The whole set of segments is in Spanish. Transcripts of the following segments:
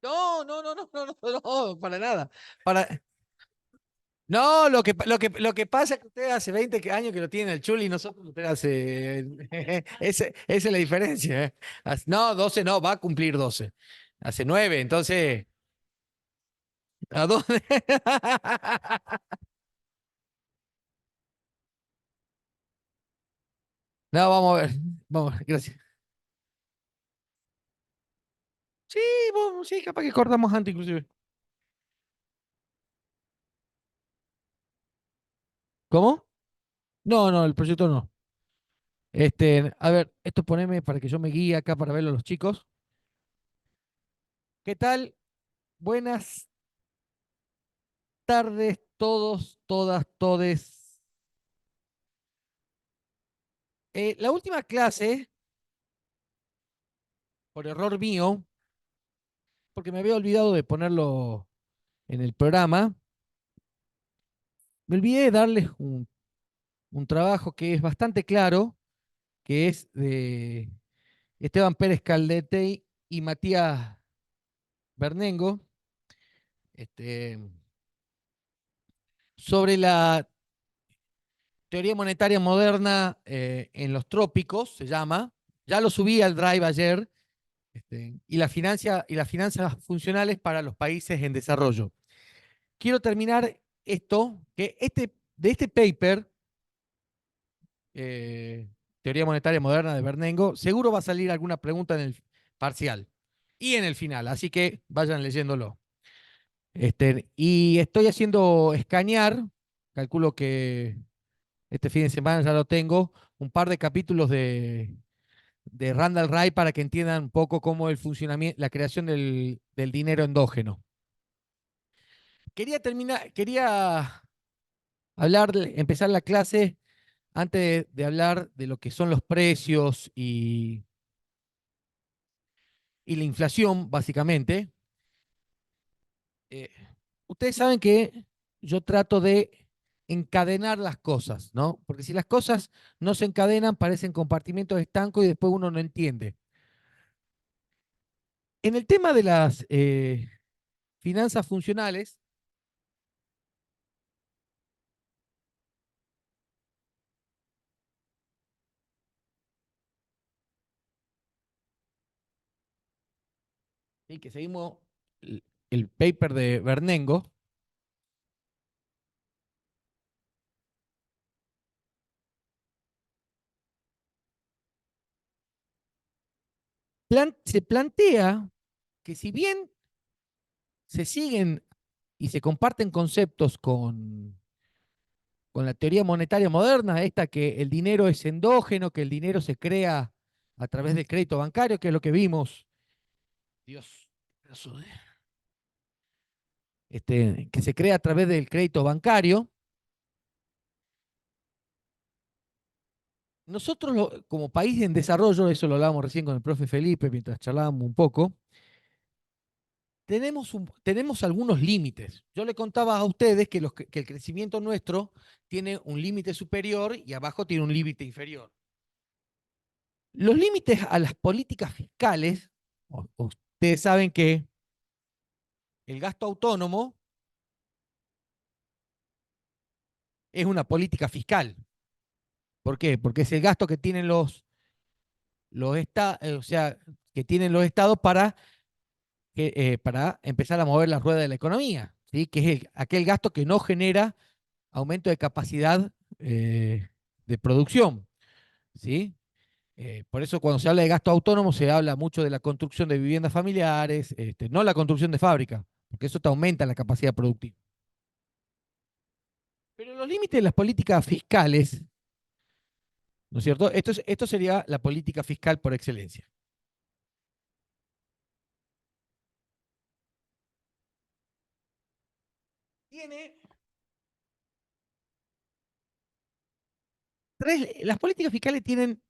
No, no, no, no, no, no, no, para nada. Para, no, lo que pasa es que usted hace 20 años que lo tiene el Chuli y nosotros usted hace. Esa es la diferencia. No, 12 no, va a cumplir 12. Hace 9, entonces. ¿A dónde? No, vamos a ver. Vamos, gracias. Sí, sí, capaz que cortamos antes, inclusive. ¿Cómo? No, no, el proyecto no. A ver, esto poneme para que yo me guíe acá para verlo a los chicos. ¿Qué tal? Buenas tardes, todos, todas, todes. La última clase, por error mío, porque me había olvidado de ponerlo en el programa, me olvidé de darles un trabajo que es bastante claro, que es de Esteban Pérez Caldete y Matías Bernengo, este, sobre la teoría monetaria moderna en los trópicos, se llama. Ya lo subí al Drive ayer, y las finanzas funcionales para los países en desarrollo. Quiero terminar esto, de este paper, eh, Teoría Monetaria Moderna de Bernengo, seguro va a salir alguna pregunta en el parcial y en el final, así que vayan leyéndolo. Y estoy haciendo escanear, calculo que este fin de semana ya lo tengo, un par de capítulos de Randall Wright para que entiendan un poco cómo el funcionamiento, la creación del dinero endógeno. Quería empezar la clase antes de hablar de lo que son los precios y la inflación, básicamente. Eh, Ustedes saben que yo trato de encadenar las cosas, ¿no? Porque si las cosas no se encadenan, parecen compartimentos estancos y después uno no entiende. En el tema de las finanzas funcionales, y que seguimos el paper de Bernengo, se plantea que si bien se siguen y se comparten conceptos con la teoría monetaria moderna, esta que el dinero es endógeno, que el dinero se crea a través del crédito bancario, que es lo que vimos, Dios, que se crea a través del crédito bancario. Nosotros, como país en desarrollo, eso lo hablábamos recién con el profe Felipe mientras charlábamos un poco, tenemos algunos límites. Yo le contaba a ustedes que el crecimiento nuestro tiene un límite superior y abajo tiene un límite inferior. Los límites a las políticas fiscales, ustedes saben que el gasto autónomo es una política fiscal. ¿Por qué? Porque es el gasto que tienen o sea, que tienen los estados para empezar a mover la rueda de la economía, ¿sí? Que es aquel gasto que no genera aumento de capacidad de producción, ¿sí? Por eso cuando se habla de gasto autónomo se habla mucho de la construcción de viviendas familiares, no la construcción de fábrica, porque eso te aumenta la capacidad productiva. Pero los límites de las políticas fiscales, ¿no es cierto? Esto sería la política fiscal por excelencia. Tiene las políticas fiscales tienen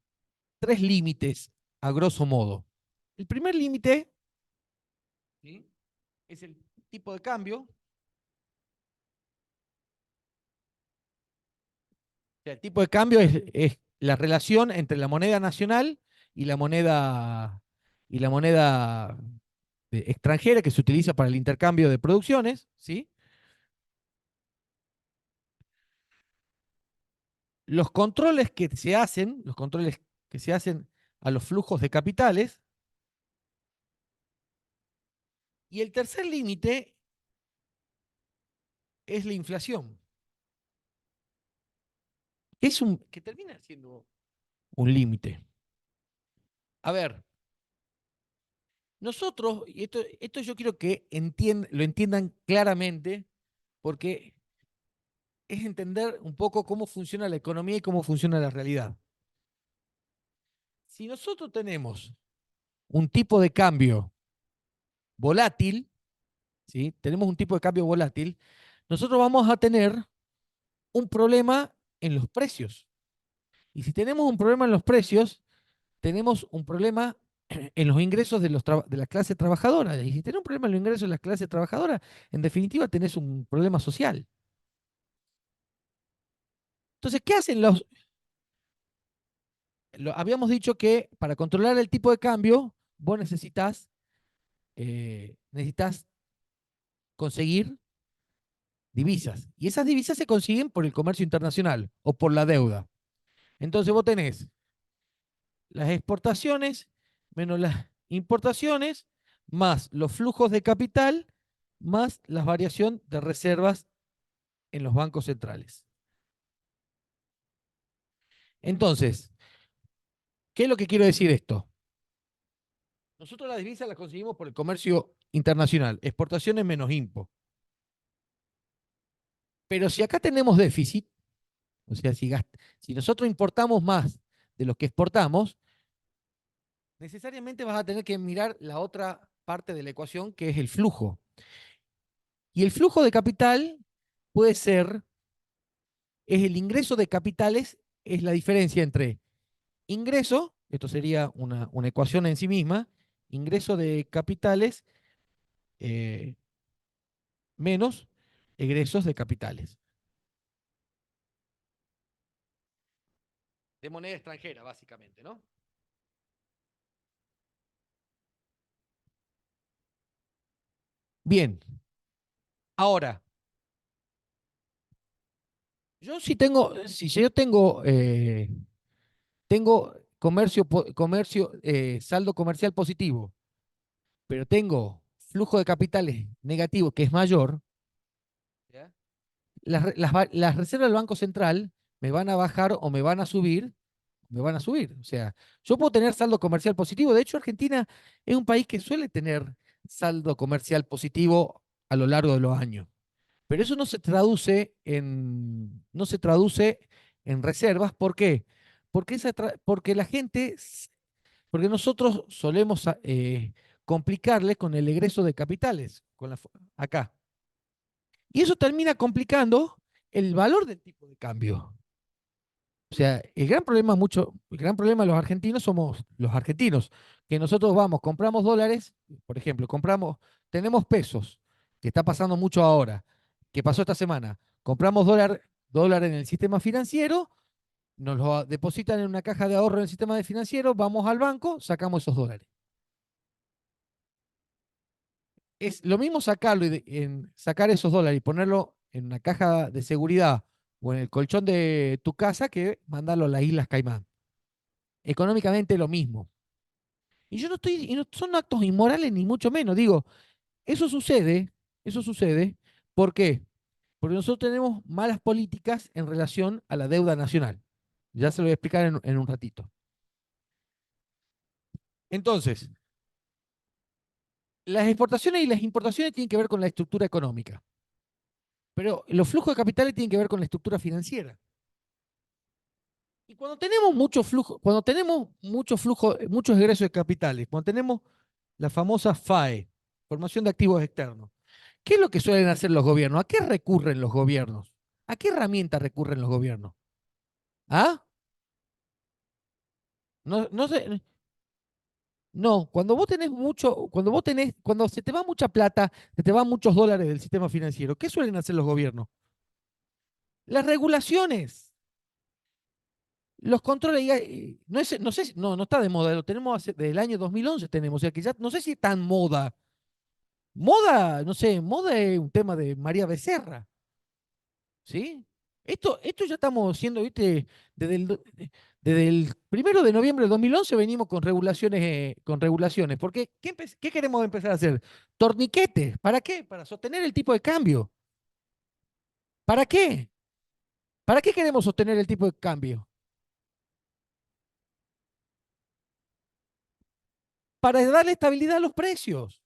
tres límites, a grosso modo. El primer límite, ¿sí?, es el tipo de cambio. O sea, el tipo de cambio es la relación entre la moneda nacional y la moneda extranjera que se utiliza para el intercambio de producciones, ¿sí? Los controles que se hacen a los flujos de capitales. Y el tercer límite es la inflación, que termina siendo un límite. A ver, nosotros, y esto yo quiero que lo entiendan claramente, porque es entender un poco cómo funciona la economía y cómo funciona la realidad. Si nosotros tenemos un tipo de cambio volátil, ¿sí? Tenemos un tipo de cambio volátil, nosotros vamos a tener un problema en los precios. Y si tenemos un problema en los precios, tenemos un problema en los ingresos de la clase trabajadora. Y si tenés un problema en los ingresos de la clase trabajadora, en definitiva tenés un problema social. Entonces, ¿qué hacen habíamos dicho que para controlar el tipo de cambio, vos necesitas conseguir divisas. Y esas divisas se consiguen por el comercio internacional o por la deuda. Entonces vos tenés las exportaciones menos las importaciones, más los flujos de capital, más la variación de reservas en los bancos centrales. Entonces, ¿qué es lo que quiero decir esto? Nosotros las divisas las conseguimos por el comercio internacional, exportaciones menos impo. Pero si acá tenemos déficit, o sea, si nosotros importamos más de lo que exportamos, necesariamente vas a tener que mirar la otra parte de la ecuación, que es el flujo. Y el flujo de capital puede ser, es el ingreso de capitales, es la diferencia entre ingreso, esto sería una ecuación en sí misma, ingreso de capitales eh, menos egresos de capitales. De moneda extranjera, básicamente, ¿no? Bien, ahora, si yo tengo saldo comercial positivo, pero tengo flujo de capitales negativo que es mayor, ¿ya? Las reservas del Banco Central me van a bajar o me van a subir. O sea, yo puedo tener saldo comercial positivo. De hecho, Argentina es un país que suele tener saldo comercial positivo a lo largo de los años. Pero eso no se traduce en reservas. ¿Por qué? Porque porque nosotros solemos complicarle con el egreso de capitales, acá. Y eso termina complicando el valor del tipo de cambio. O sea, el gran problema de los argentinos somos los argentinos, que nosotros vamos, compramos dólares, por ejemplo, tenemos pesos, que está pasando mucho ahora, que pasó esta semana. Compramos dólar en el sistema financiero, nos lo depositan en una caja de ahorro en el sistema financiero, vamos al banco, sacamos esos dólares. Es lo mismo sacar esos dólares y ponerlo en una caja de seguridad o en el colchón de tu casa que mandarlo a las Islas Caimán. Económicamente lo mismo. Y yo no estoy, y no son actos inmorales ni mucho menos. Digo, eso sucede, ¿por qué? Porque nosotros tenemos malas políticas en relación a la deuda nacional. Ya se lo voy a explicar en un ratito. Entonces, las exportaciones y las importaciones tienen que ver con la estructura económica, pero los flujos de capitales tienen que ver con la estructura financiera. Y cuando tenemos mucho flujo, muchos egresos de capitales, cuando tenemos la famosa FAE, formación de activos externos, ¿qué es lo que suelen hacer los gobiernos? ¿A qué recurren los gobiernos? ¿A qué herramientas recurren los gobiernos? ¿Ah? No sé, no, cuando se te va mucha plata, se te van muchos dólares del sistema financiero, ¿qué suelen hacer los gobiernos? Las regulaciones, los controles, no, no sé, no está de moda, lo tenemos desde el año 2011 tenemos, o sea que ya no sé si es tan moda, Moda, no sé, moda es un tema de María Becerra, ¿sí? Esto ya estamos haciendo, ¿viste? Desde el, do- desde el 1 de noviembre de 2011 venimos con regulaciones. Porque, ¿qué queremos empezar a hacer? Torniquetes. ¿Para qué? Para sostener el tipo de cambio. ¿Para qué? ¿Para qué queremos sostener el tipo de cambio? Para darle estabilidad a los precios.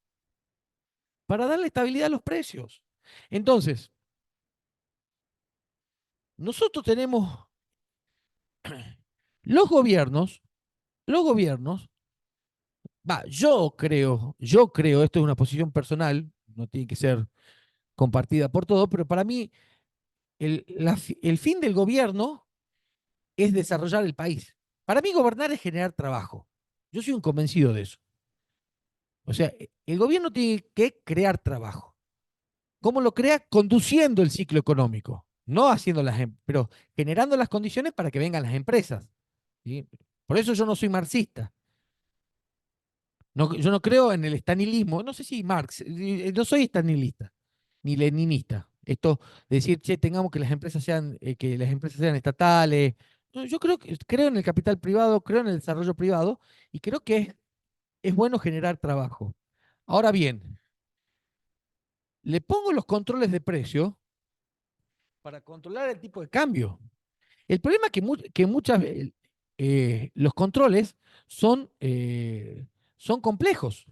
Para darle estabilidad a los precios. Entonces, nosotros tenemos los gobiernos, los gobiernos, yo creo, esto es una posición personal, no tiene que ser compartida por todo, pero para mí el fin del gobierno es desarrollar el país. Para mí gobernar es generar trabajo. Yo soy un convencido de eso. O sea, el gobierno tiene que crear trabajo. ¿Cómo lo crea? Conduciendo el ciclo económico, no haciendo pero generando las condiciones para que vengan las empresas. ¿Sí? Por eso yo no soy marxista. No, yo no creo en el estanilismo. No sé si Marx, no soy estanilista ni leninista. Esto de decir, che, tengamos que las empresas sean estatales. No, yo creo en el capital privado, creo en el desarrollo privado y creo que es bueno generar trabajo. Ahora bien, le pongo los controles de precio para controlar el tipo de cambio. El problema es que muchas veces los controles son complejos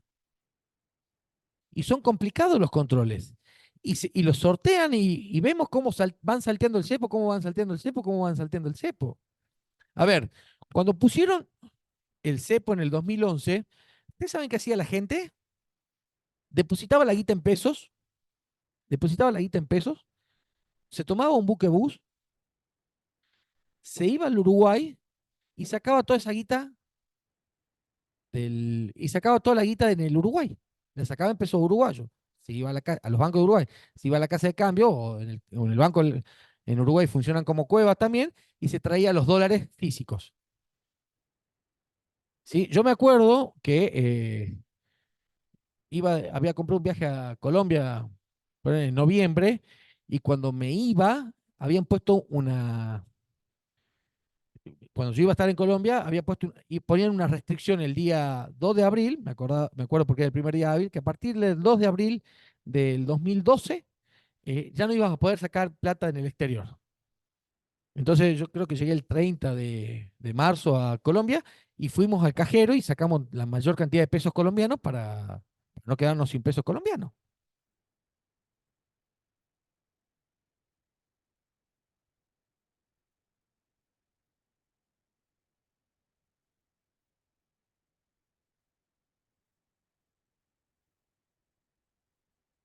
y son complicados los controles. Y los sortean y vemos cómo van salteando el cepo, cómo van salteando el cepo, cómo van salteando el cepo. A ver, cuando pusieron el cepo en el 2011, ¿ustedes saben qué hacía la gente? Depositaba la guita en pesos, depositaba la guita en pesos, se tomaba un buque bus, se iba al Uruguay y sacaba toda esa guita y sacaba toda la guita en el Uruguay. La sacaba en pesos uruguayos. Se iba a los bancos de Uruguay, se iba a la casa de cambio o en el banco en Uruguay funcionan como cuevas también y se traía los dólares físicos. ¿Sí? Yo me acuerdo que había comprado un viaje a Colombia en noviembre y cuando me iba, habían puesto cuando yo iba a estar en Colombia, había puesto y ponían una restricción el día 2 de abril, me acuerdo porque era el primer día de abril, que a partir del 2 de abril del 2012 ya no ibas a poder sacar plata en el exterior. Entonces yo creo que llegué el 30 de marzo a Colombia y fuimos al cajero y sacamos la mayor cantidad de pesos colombianos para no quedarnos sin pesos colombianos.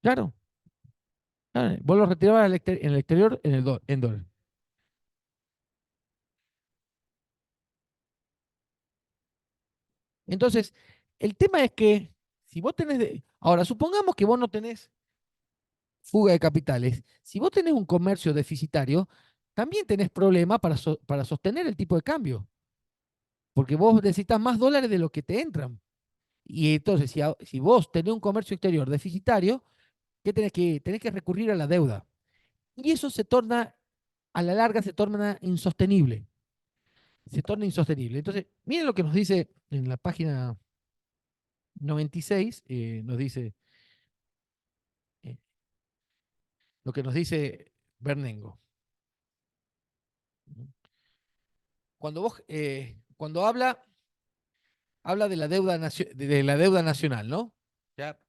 Claro, claro, vos lo retirabas en el exterior en dólar. Entonces, el tema es que si vos tenés, ahora supongamos que vos no tenés fuga de capitales, si vos tenés un comercio deficitario, también tenés problema para sostener el tipo de cambio, porque vos necesitas más dólares de lo que te entran. Y entonces, si vos tenés un comercio exterior deficitario, ¿qué tenés que recurrir a la deuda? Y eso a la larga se torna insostenible. Se torna insostenible. Entonces, miren lo que nos dice en la página 96, nos dice eh, lo que nos dice Bernengo. Cuando habla de la deuda nacional, ¿no? Ya.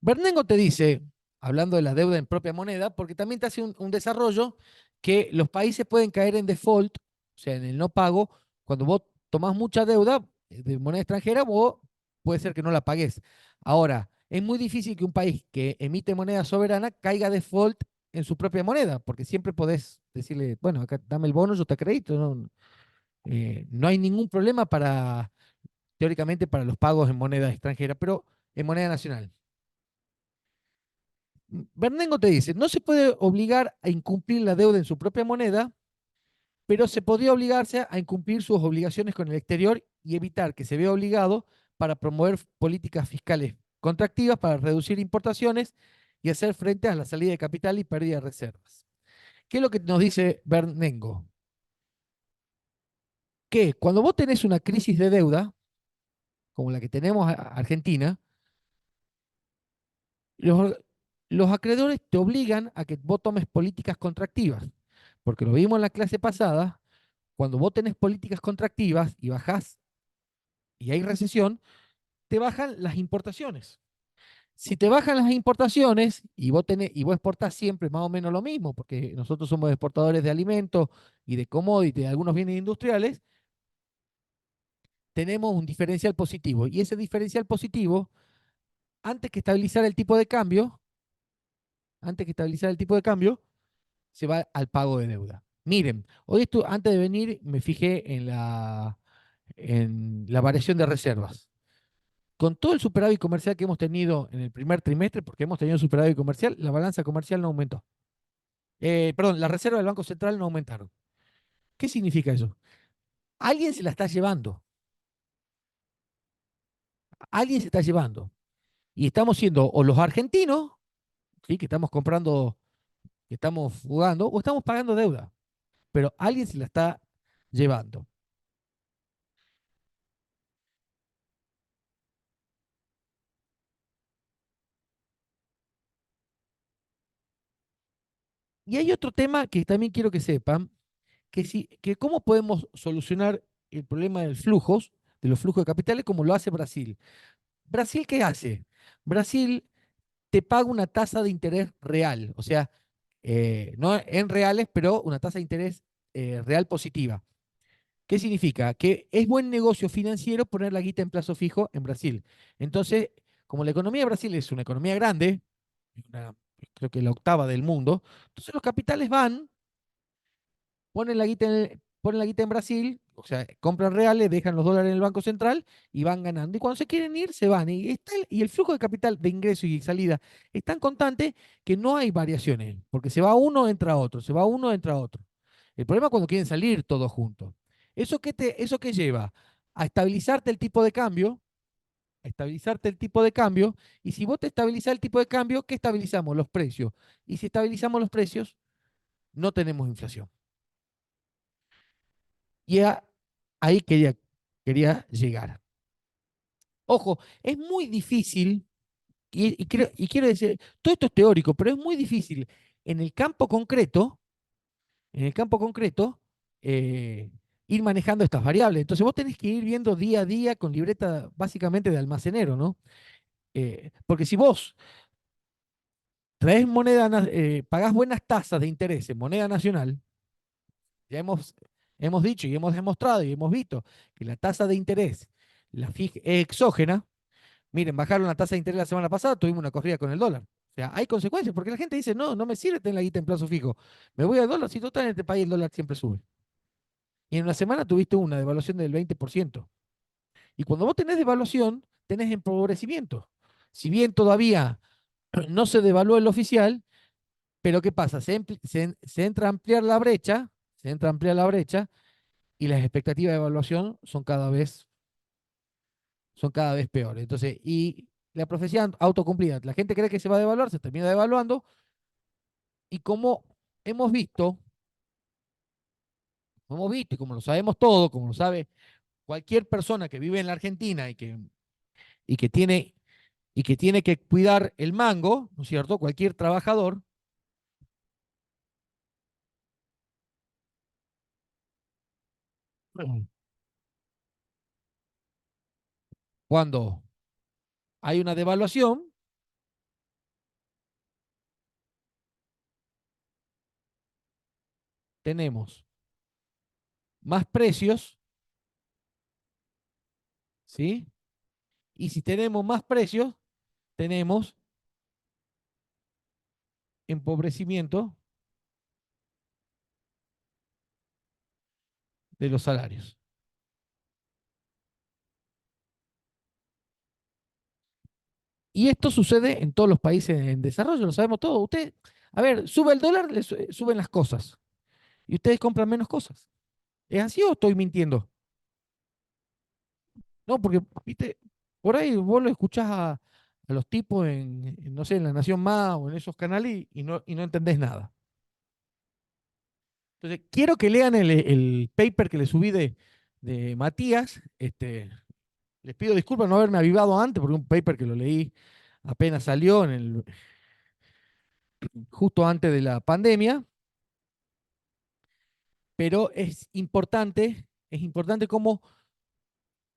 Bernengo te dice, hablando de la deuda en propia moneda, porque también te hace un desarrollo que los países pueden caer en default, o sea, en el no pago, cuando vos tomás mucha deuda de moneda extranjera, vos puede ser que no la pagues. Ahora, es muy difícil que un país que emite moneda soberana caiga default en su propia moneda, porque siempre podés decirle, bueno, acá dame el bono, yo te acredito, no hay ningún problema teóricamente, para los pagos en moneda extranjera, pero en moneda nacional. Bernengo te dice, no se puede obligar a incumplir la deuda en su propia moneda, pero se podría obligarse a incumplir sus obligaciones con el exterior y evitar que se vea obligado para promover políticas fiscales contractivas para reducir importaciones y hacer frente a la salida de capital y pérdida de reservas. ¿Qué es lo que nos dice Bernengo? Que cuando vos tenés una crisis de deuda, como la que tenemos Argentina, los, los acreedores te obligan a que vos tomes políticas contractivas, porque lo vimos en la clase pasada, cuando vos tenés políticas contractivas y bajás y hay recesión, te bajan las importaciones. Si te bajan las importaciones y vos exportás siempre más o menos lo mismo, porque nosotros somos exportadores de alimentos y de commodities, de algunos bienes industriales, tenemos un diferencial positivo. Y ese diferencial positivo, antes que estabilizar el tipo de cambio, antes que estabilizar el tipo de cambio, se va al pago de deuda. Miren, hoy antes de venir me fijé en la variación de reservas. Con todo el superávit comercial que hemos tenido en el primer trimestre, porque hemos tenido superávit comercial, la balanza comercial no aumentó. Perdón, las reservas del Banco Central no aumentaron. ¿Qué significa eso? Alguien se la está llevando. Alguien se está llevando. Y estamos siendo o los argentinos, ¿sí? Que estamos comprando, que estamos jugando, o estamos pagando deuda. Pero alguien se la está llevando. Y hay otro tema que también quiero que sepan, que cómo podemos solucionar el problema de los flujos de capitales, como lo hace Brasil. ¿Brasil qué hace? Brasil te paga una tasa de interés real, o sea, no en reales, pero una tasa de interés real positiva. ¿Qué significa? Que es buen negocio financiero poner la guita en plazo fijo en Brasil. Entonces, como la economía de Brasil es una economía grande, una- creo que la octava del mundo, entonces los capitales van, ponen la guita en Brasil, o sea, compran reales, dejan los dólares en el Banco Central y van ganando. Y cuando se quieren ir, se van. Y el flujo de capital de ingreso y salida es tan constante que no hay variaciones, porque se va uno, entra otro, se va uno, entra otro. El problema es cuando quieren salir todos juntos. ¿Eso qué lleva? A estabilizarte el tipo de cambio, a estabilizarte el tipo de cambio, y si vos te estabilizás el tipo de cambio, ¿qué estabilizamos? Los precios. Y si estabilizamos los precios, no tenemos inflación. Y ahí quería llegar. Ojo, es muy difícil, y quiero decir, todo esto es teórico, pero es muy difícil en el campo concreto, en el campo concreto, eh, ir manejando estas variables. Entonces vos tenés que ir viendo día a día con libreta básicamente de almacenero, ¿no? Porque si vos pagás buenas tasas de interés en moneda nacional, ya hemos dicho y hemos demostrado y hemos visto que la tasa de interés, es exógena. Miren, bajaron la tasa de interés la semana pasada, tuvimos una corrida con el dólar. O sea, hay consecuencias, porque la gente dice, no, no me sirve tener la guita en plazo fijo. Me voy al dólar, si total en este país el dólar siempre sube. Y en una semana tuviste una devaluación del 20%. Y cuando vos tenés devaluación, tenés empobrecimiento. Si bien todavía no se devaluó el oficial, pero ¿qué pasa? Se entra a ampliar la brecha, se entra a ampliar la brecha y las expectativas de evaluación son cada vez peores. Entonces, y la profecía autocumplida, la gente cree que se va a devaluar, se termina devaluando, y hemos visto, como hemos visto y como lo sabemos todo, como lo sabe cualquier persona que vive en la Argentina y que tiene, y que tiene que cuidar el mango, ¿no es cierto? Cualquier trabajador, cuando hay una devaluación, tenemos más precios, ¿sí? Y si tenemos más precios, tenemos empobrecimiento de los salarios. Y esto sucede en todos los países en desarrollo, lo sabemos todos. A ver, sube el dólar, suben las cosas. Y ustedes compran menos cosas. ¿Es así o estoy mintiendo? No, porque, viste, por ahí vos lo escuchás a los tipos no sé, en La Nación Más o en esos canales y no entendés nada. Entonces, quiero que lean el paper que le subí de Matías. Les pido disculpas no haberme avivado antes, porque un paper que lo leí apenas salió justo antes de la pandemia, pero es importante cómo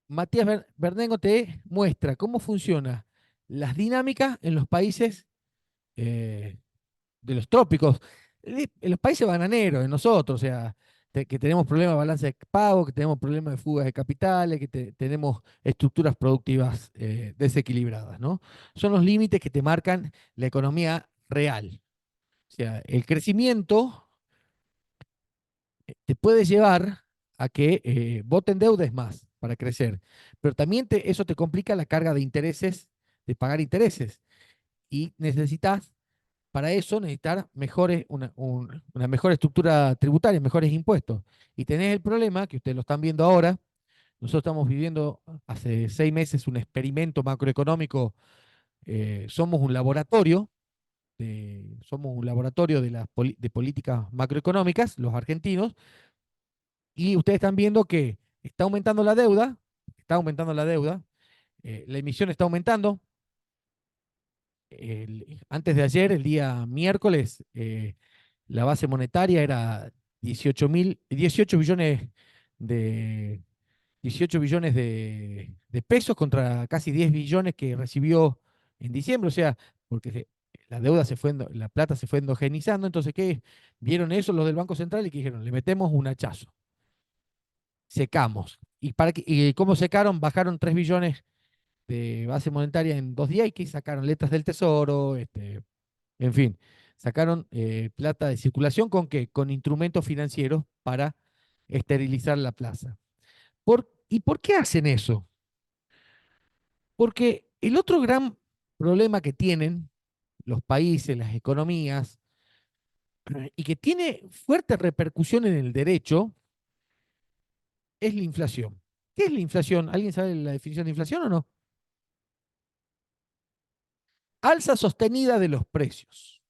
Matías Bernengo te muestra cómo funciona las dinámicas en los países eh, de los trópicos, en los países bananeros, de nosotros, o sea, que tenemos problemas de balance de pago, que tenemos problemas de fugas de capitales, que tenemos estructuras productivas desequilibradas, ¿no? Son los límites que te marcan la economía real. O sea, el crecimiento te puede llevar a que vos te endeudes más para crecer, pero también eso te complica la carga de intereses, de pagar intereses, y necesitas para eso necesitar una mejor estructura tributaria, mejores impuestos. Y tenés el problema, que ustedes lo están viendo ahora, nosotros estamos viviendo hace 6 meses un experimento macroeconómico, somos un laboratorio de políticas macroeconómicas, los argentinos, y ustedes están viendo que está aumentando la deuda, la emisión está aumentando. Antes de ayer, el día miércoles, la base monetaria era 18 billones de, 18 billones de pesos contra casi 10 billones que recibió en diciembre, o sea, porque la deuda la plata se fue endogenizando, entonces, ¿qué? Vieron eso los del Banco Central y que dijeron, le metemos un hachazo, secamos. ¿Y cómo secaron? Bajaron 3 billones de base monetaria en 2 días y que sacaron letras del tesoro, en fin, sacaron plata de circulación ¿con qué? Con instrumentos financieros para esterilizar la plaza. ¿Y por qué hacen eso? Porque el otro gran problema que tienen los países, las economías, y que tiene fuerte repercusión en el derecho, es la inflación. ¿Qué es la inflación? ¿Alguien sabe la definición de inflación o no? Alza sostenida de los precios.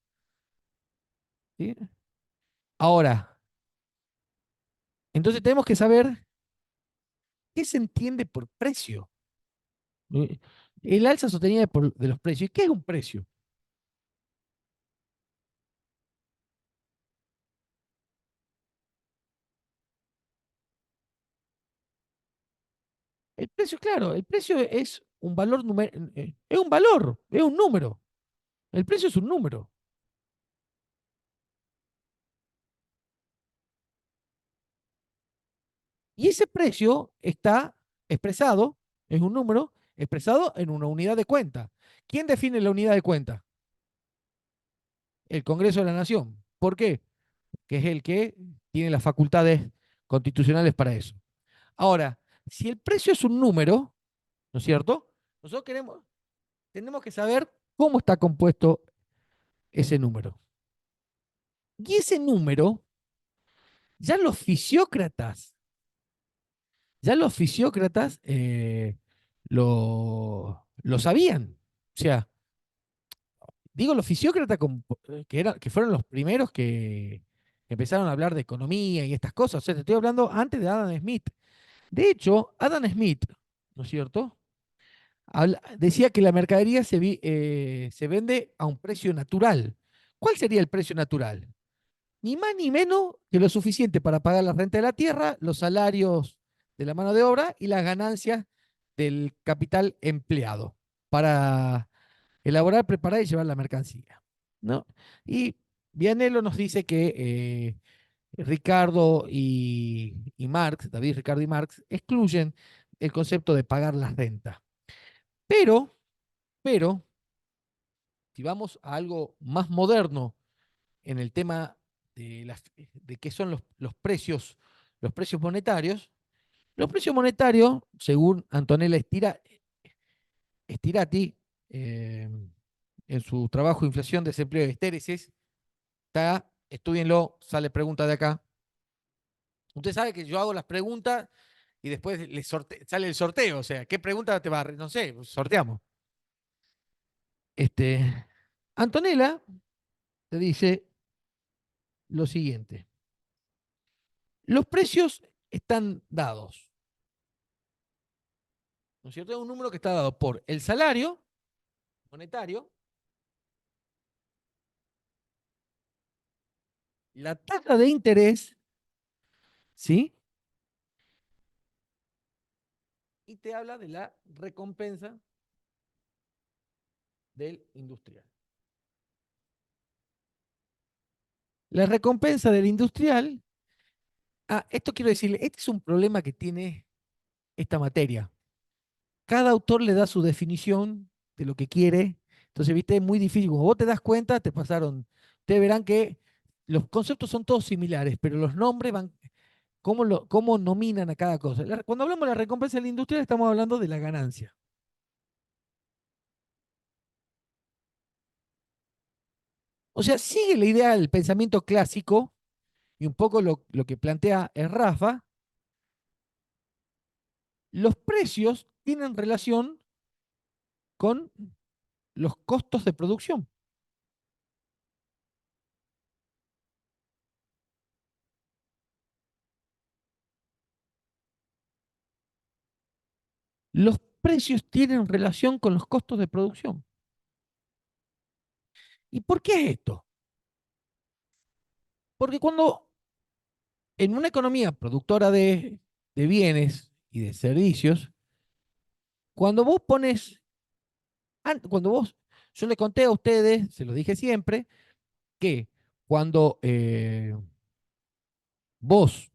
¿Sí? Ahora, entonces tenemos que saber qué se entiende por precio. ¿Sí? El alza sostenida de los precios. ¿Qué es un precio? El precio, claro, el precio es un valor, es un valor, es un número. El precio es un número. Y ese precio está expresado, es un número expresado en una unidad de cuenta. ¿Quién define la unidad de cuenta? El Congreso de la Nación. ¿Por qué? Que es el que tiene las facultades constitucionales para eso. Ahora, si el precio es un número, ¿no es cierto? Nosotros tenemos que saber cómo está compuesto ese número. Y ese número, ya los fisiócratas, ya los fisiócratas lo sabían. O sea, digo los fisiócratas que fueron los primeros que empezaron a hablar de economía y estas cosas. O sea, te estoy hablando antes de Adam Smith. De hecho, Adam Smith, ¿no es cierto? Decía que la mercadería se vende a un precio natural. ¿Cuál sería el precio natural? Ni más ni menos que lo suficiente para pagar la renta de la tierra, los salarios de la mano de obra y las ganancias del capital empleado para elaborar, preparar y llevar la mercancía, ¿no? Y Vianello nos dice que David, Ricardo y Marx, excluyen el concepto de pagar las rentas. Pero, pero, si vamos a algo más moderno en el tema de qué son los precios monetarios, los precios monetarios, según Antonella Stirati, eh, en su trabajo Inflación, Desempleo y Estéresis, estudienlo, sale pregunta de acá. Usted sabe que yo hago las preguntas y después sale el sorteo, o sea, ¿qué pregunta te va a... No sé, sorteamos. Este, Antonella te dice lo siguiente. Los precios están dados, ¿no es cierto? Es un número que está dado por el salario monetario, la tasa de interés, ¿sí? Y te habla de la recompensa del industrial. La recompensa del industrial, esto quiero decirle, este es un problema que tiene esta materia. Cada autor le da su definición de lo que quiere, entonces, viste, es muy difícil. Como vos te das cuenta, te pasaron, ustedes verán que los conceptos son todos similares, pero los nombres van, cómo nominan a cada cosa. Cuando hablamos de la recompensa del industrial, estamos hablando de la ganancia. O sea, sigue la idea del pensamiento clásico y un poco lo que plantea el Rafa. Los precios tienen relación con los costos de producción. Los precios tienen relación con los costos de producción. ¿Y por qué es esto? Porque cuando en una economía productora de bienes y de servicios, cuando vos pones, cuando vos, yo le conté a ustedes, se lo dije siempre, que cuando vos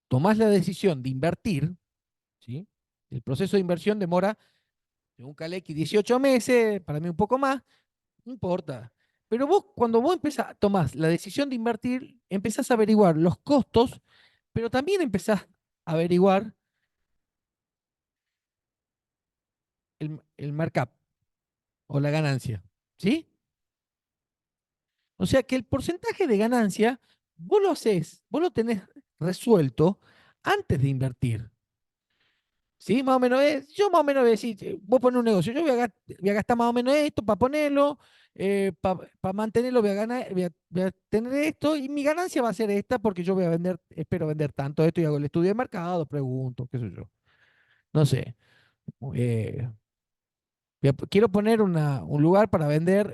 tomás la decisión de invertir, ¿sí? El proceso de inversión demora, según Kalecki, 18 meses, para mí un poco más, no importa. Pero vos, cuando vos tomás la decisión de invertir, empezás a averiguar los costos, pero también empezás a averiguar el markup o la ganancia. ¿Sí? O sea que el porcentaje de ganancia, vos lo haces, vos lo tenés resuelto antes de invertir. ¿Sí? Más o menos yo más o menos voy a decir, vos pones un negocio, yo voy a gastar más o menos esto para ponerlo, para mantenerlo voy a tener esto y mi ganancia va a ser esta porque yo voy a vender, espero vender tanto esto y hago el estudio de mercado, pregunto, qué sé yo. No sé. eh, quiero poner un lugar para vender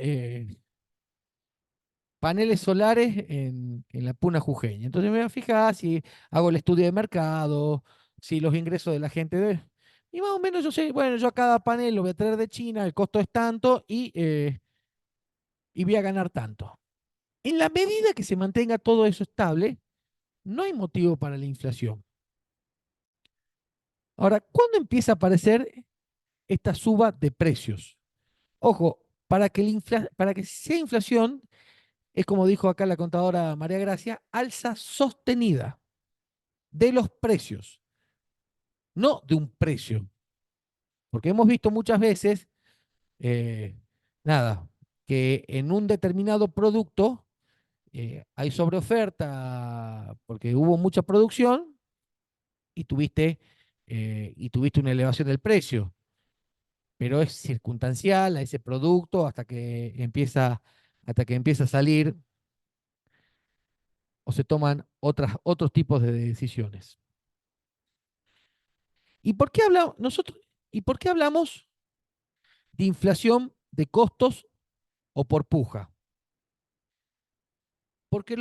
paneles solares en la Puna Jujeña. Entonces me voy a fijar si hago el estudio de mercado, si los ingresos de la gente y más o menos yo sé, bueno, yo a cada panel lo voy a traer de China, el costo es tanto y voy a ganar tanto. En la medida que se mantenga todo eso estable, no hay motivo para la inflación. Ahora, ¿cuándo empieza a aparecer esta suba de precios? Ojo, para que sea inflación, es como dijo acá la contadora María Gracia, alza sostenida de los precios, no de un precio. Porque hemos visto muchas veces, eh, nada, que en un determinado producto hay sobreoferta porque hubo mucha producción y tuviste una elevación del precio, pero es circunstancial a ese producto hasta que empieza a salir o se toman otros tipos de decisiones. ¿Y por qué hablamos nosotros? ¿Y por qué hablamos de inflación de costos o por puja? Porque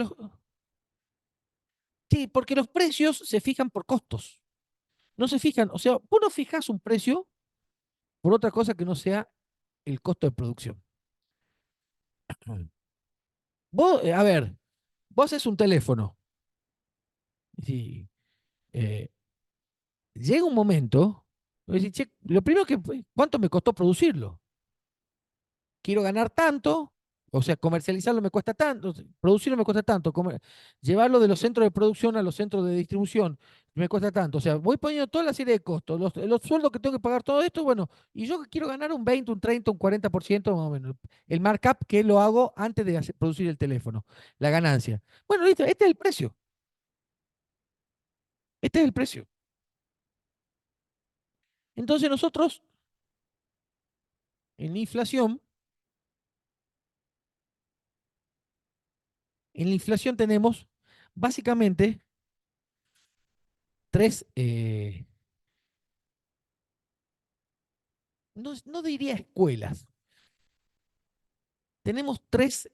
sí, porque los precios se fijan por costos. No se fijan, o sea, vos no fijas un precio por otra cosa que no sea el costo de producción. Vos, a ver, vos haces un teléfono. Y, eh, llega un momento, decís, che, lo primero que, ¿cuánto me costó producirlo? Quiero ganar tanto, o sea, comercializarlo me cuesta tanto, producirlo me cuesta tanto, llevarlo de los centros de producción a los centros de distribución me cuesta tanto. O sea, voy poniendo toda la serie de costos, los sueldos que tengo que pagar, todo esto, bueno, y yo quiero ganar un 20, un 30, un 40% más o menos. El markup que lo hago antes de producir el teléfono, la ganancia. Bueno, listo, este es el precio. Este es el precio. Entonces nosotros, en la inflación, En la inflación tenemos básicamente tres, no diría escuelas, tenemos tres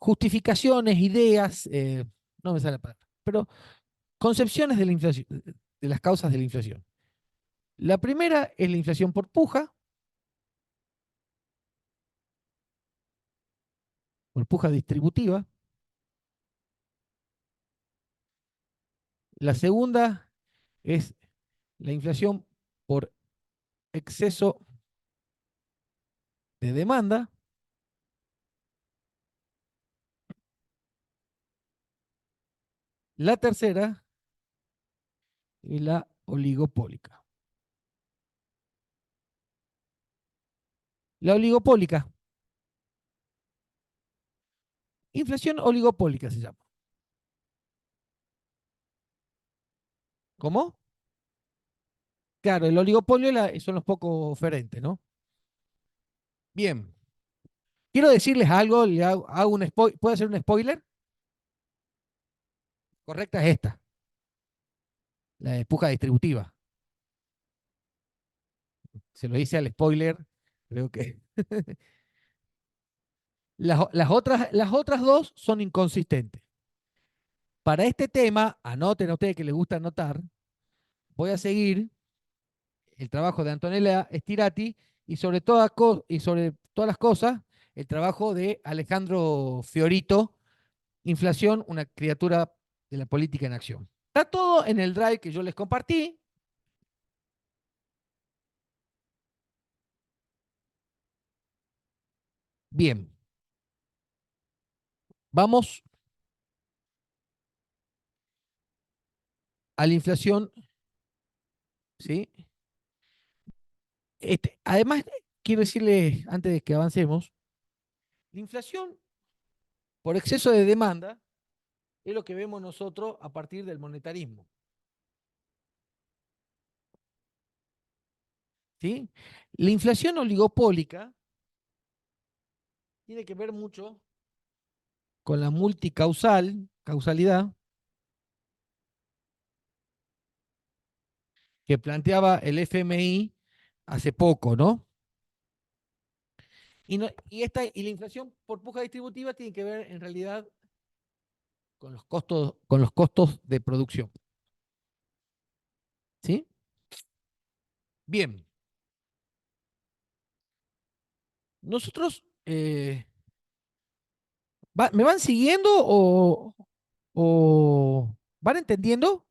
justificaciones, ideas, no me sale la palabra, pero concepciones de la inflación, de las causas de la inflación. La primera es la inflación por puja distributiva. La segunda es la inflación por exceso de demanda. La tercera es la oligopólica. La oligopólica, inflación oligopólica se llama. ¿Cómo? Claro, el oligopolio son los pocos oferentes, ¿no? Bien, quiero decirles algo, hago un ¿puedo hacer un spoiler? Correcta es esta, la de puja distributiva. Se lo hice al spoiler, creo que las otras dos son inconsistentes. Para este tema, anoten a ustedes que les gusta anotar, voy a seguir el trabajo de Antonella Stirati y sobre todas las cosas, el trabajo de Alejandro Fiorito, Inflación, una criatura de la política en acción. Está todo en el drive que yo les compartí. Bien, vamos a la inflación, ¿sí? Además, quiero decirles, antes de que avancemos, la inflación por exceso de demanda es lo que vemos nosotros a partir del monetarismo, ¿sí? La inflación oligopólica tiene que ver mucho con la causalidad, que planteaba el FMI hace poco, ¿no? Y la inflación por puja distributiva tiene que ver en realidad con los costos de producción, ¿sí? Bien, nosotros, ¿me van siguiendo o van entendiendo?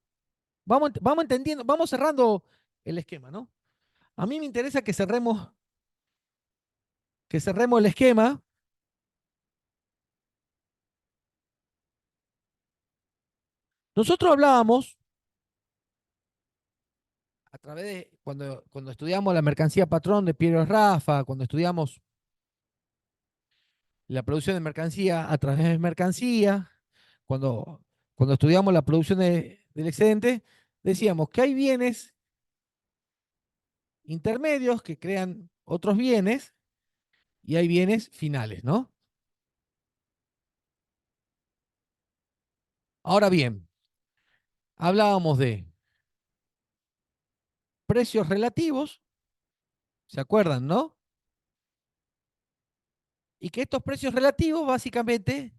Vamos entendiendo, vamos cerrando el esquema, ¿no? A mí me interesa que cerremos el esquema. Nosotros hablábamos a través de, cuando estudiamos la mercancía patrón de Piero Rafa, cuando estudiamos la producción de mercancía a través de mercancía, cuando estudiamos la producción del excedente, decíamos que hay bienes intermedios que crean otros bienes y hay bienes finales, ¿no? Ahora bien, hablábamos de precios relativos, ¿se acuerdan, no? Y que estos precios relativos básicamente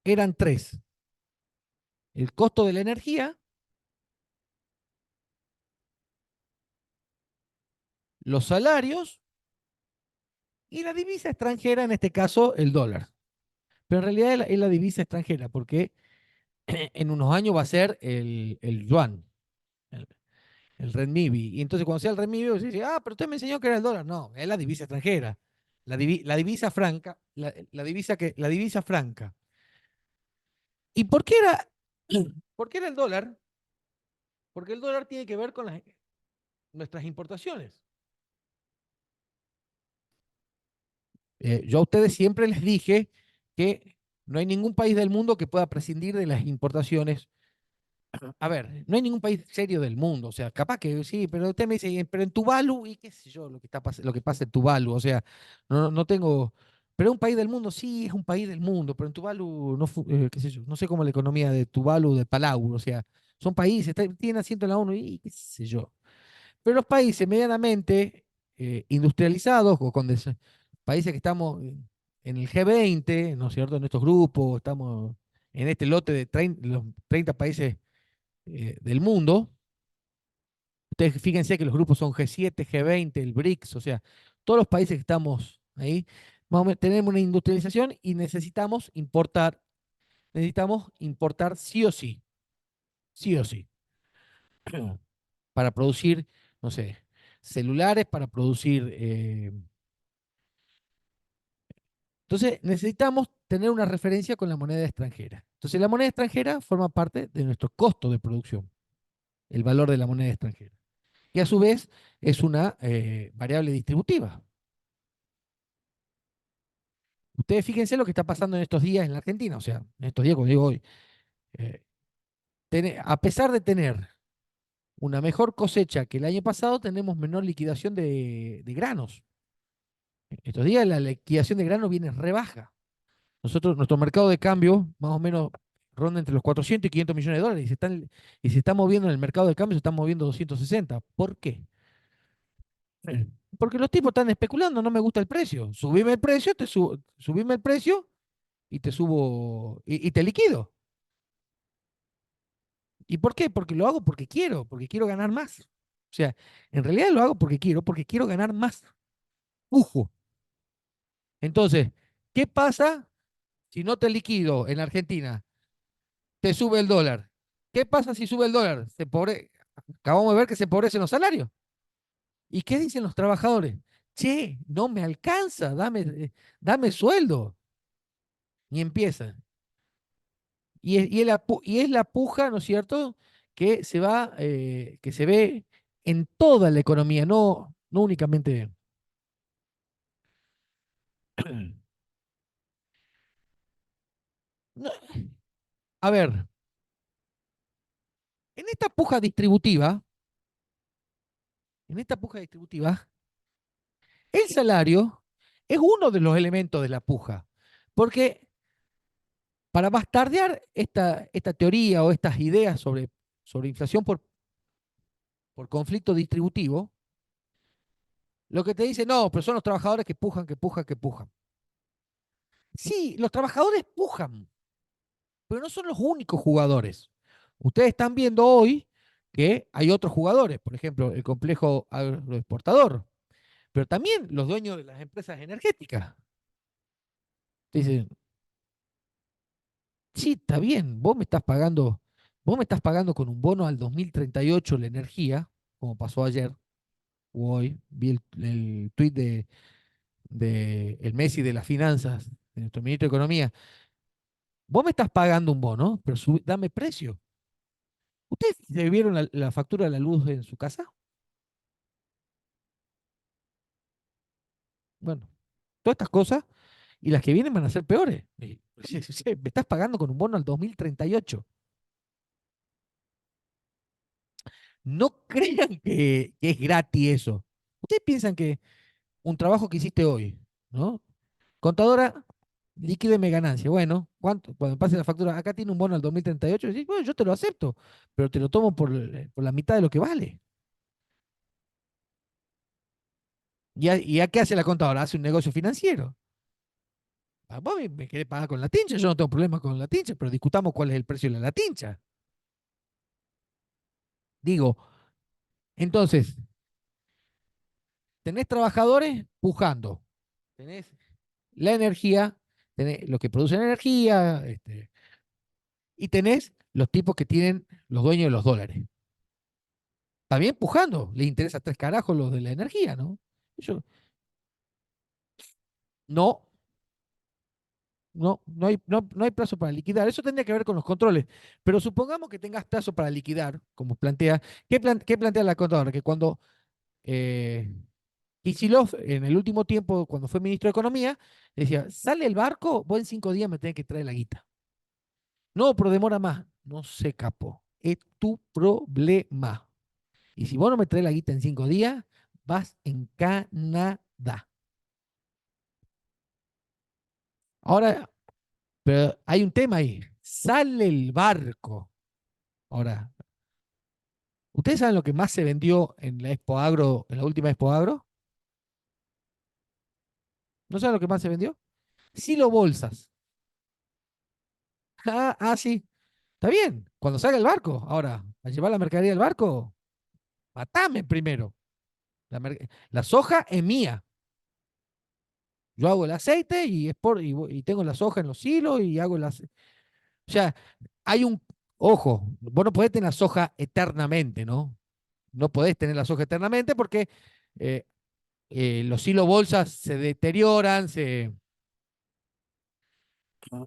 eran tres: el costo de la energía, los salarios y la divisa extranjera, en este caso el dólar. Pero en realidad es la divisa extranjera, porque en unos años va a ser el yuan, el, el renminbi. Y entonces cuando sea el renminbi, usted dice, pero usted me enseñó que era el dólar. No, es la divisa extranjera. La divisa franca, la divisa franca. ¿Y por qué era el dólar? Porque el dólar tiene que ver con nuestras importaciones. Yo a ustedes siempre les dije que no hay ningún país del mundo que pueda prescindir de las importaciones. A ver, no hay ningún país serio del mundo, o sea, capaz que sí, pero usted me dice, pero en Tuvalu, y qué sé yo, lo que pasa en Tuvalu, o sea, no tengo. Pero un país del mundo, sí, es un país del mundo, pero en Tuvalu, no, qué sé yo, no sé cómo la economía de Tuvalu, de Palau, o sea, son países, tienen asiento en la ONU y qué sé yo. Pero los países medianamente industrializados, o con países que estamos en el G20, ¿no es cierto?, en estos grupos, estamos en este lote de los 30 países del mundo. Ustedes fíjense que los grupos son G7, G20, el BRICS, o sea, todos los países que estamos ahí, más o menos, tenemos una industrialización y necesitamos importar sí o sí, para producir, no sé, celulares, para producir... entonces, necesitamos tener una referencia con la moneda extranjera. Entonces, la moneda extranjera forma parte de nuestro costo de producción, el valor de la moneda extranjera. Y a su vez es una variable distributiva. Ustedes fíjense lo que está pasando en estos días en la Argentina, o sea, en estos días, como digo hoy, eh, a pesar de tener una mejor cosecha que el año pasado, tenemos menor liquidación de granos. Estos días la liquidación de granos viene rebaja. Nuestro mercado de cambio, más o menos, ronda entre los 400 y 500 millones de dólares y se está moviendo en el mercado de cambio, se están moviendo 260. ¿Por qué? Porque los tipos están especulando, no me gusta el precio. Subime el precio, subime el precio y te subo y te liquido. ¿Y por qué? Porque lo hago porque quiero ganar más. O sea, en realidad lo hago porque quiero ganar más. Ujo. Entonces, ¿qué pasa si no te liquido en Argentina? Te sube el dólar. ¿Qué pasa si sube el dólar? Acabamos de ver que se empobrecen los salarios. ¿Y qué dicen los trabajadores? Che, no me alcanza, dame sueldo. Y empiezan. Y es la puja, ¿no es cierto?, que se ve en toda la economía, no únicamente. No, a ver, en esta puja distributiva, en esta puja distributiva, el salario es uno de los elementos de la puja. Porque para bastardear esta teoría o estas ideas sobre inflación por conflicto distributivo, lo que te dice, no, pero son los trabajadores que pujan, que pujan, que pujan. Sí, los trabajadores pujan, pero no son los únicos jugadores. Ustedes están viendo hoy que hay otros jugadores, por ejemplo, el complejo agroexportador, pero también los dueños de las empresas energéticas. Dicen, sí, está bien, vos me estás pagando con un bono al 2038 la energía, como pasó ayer o hoy, vi el tuit de el Messi de las finanzas, de nuestro ministro de Economía. Vos me estás pagando un bono, pero dame precio. ¿Ustedes vieron la factura de la luz en su casa? Bueno, todas estas cosas y las que vienen van a ser peores. Me estás pagando con un bono al 2038. No crean que es gratis eso. Ustedes piensan que un trabajo que hiciste hoy, ¿no? Contadora, líquideme ganancia. Bueno, ¿cuánto? Cuando pase la factura, acá tiene un bono al 2038. Decís, bueno, yo te lo acepto, pero te lo tomo por la mitad de lo que vale. ¿Y a qué hace la contadora? Hace un negocio financiero. Vos me querés pagar con la tincha, yo no tengo problema con la tincha, pero discutamos cuál es el precio de la tincha. Digo, entonces, tenés trabajadores pujando, tenés la energía, tenés los que producen energía, y tenés los tipos que tienen los dueños de los dólares. También pujando, le interesa tres carajos los de la energía, ¿no? Yo, no, no hay plazo para liquidar. Eso tendría que ver con los controles. Pero supongamos que tengas plazo para liquidar, como plantea. ¿Qué plantea la contadora? Que cuando eh, Kicillof, en el último tiempo, cuando fue ministro de Economía, decía: sale el barco, vos en 5 días me tenés que traer la guita. No, pero demora más. No sé, capo. Es tu problema. Y si vos no me traes la guita en 5 días, vas en Canadá. Ahora, pero hay un tema ahí. Sale el barco. Ahora, ¿ustedes saben lo que más se vendió en la Expo Agro, en la última Expo Agro? ¿No saben lo que más se vendió? Silo bolsas. Sí. Está bien. Cuando salga el barco. Ahora, a llevar la mercadería del barco, matame primero. La soja es mía. Yo hago el aceite y tengo la soja en los silos y hago las. O sea, hay un. Ojo, vos no podés tener la soja eternamente, ¿no? No podés tener la soja eternamente porque eh, los silos bolsas se deterioran,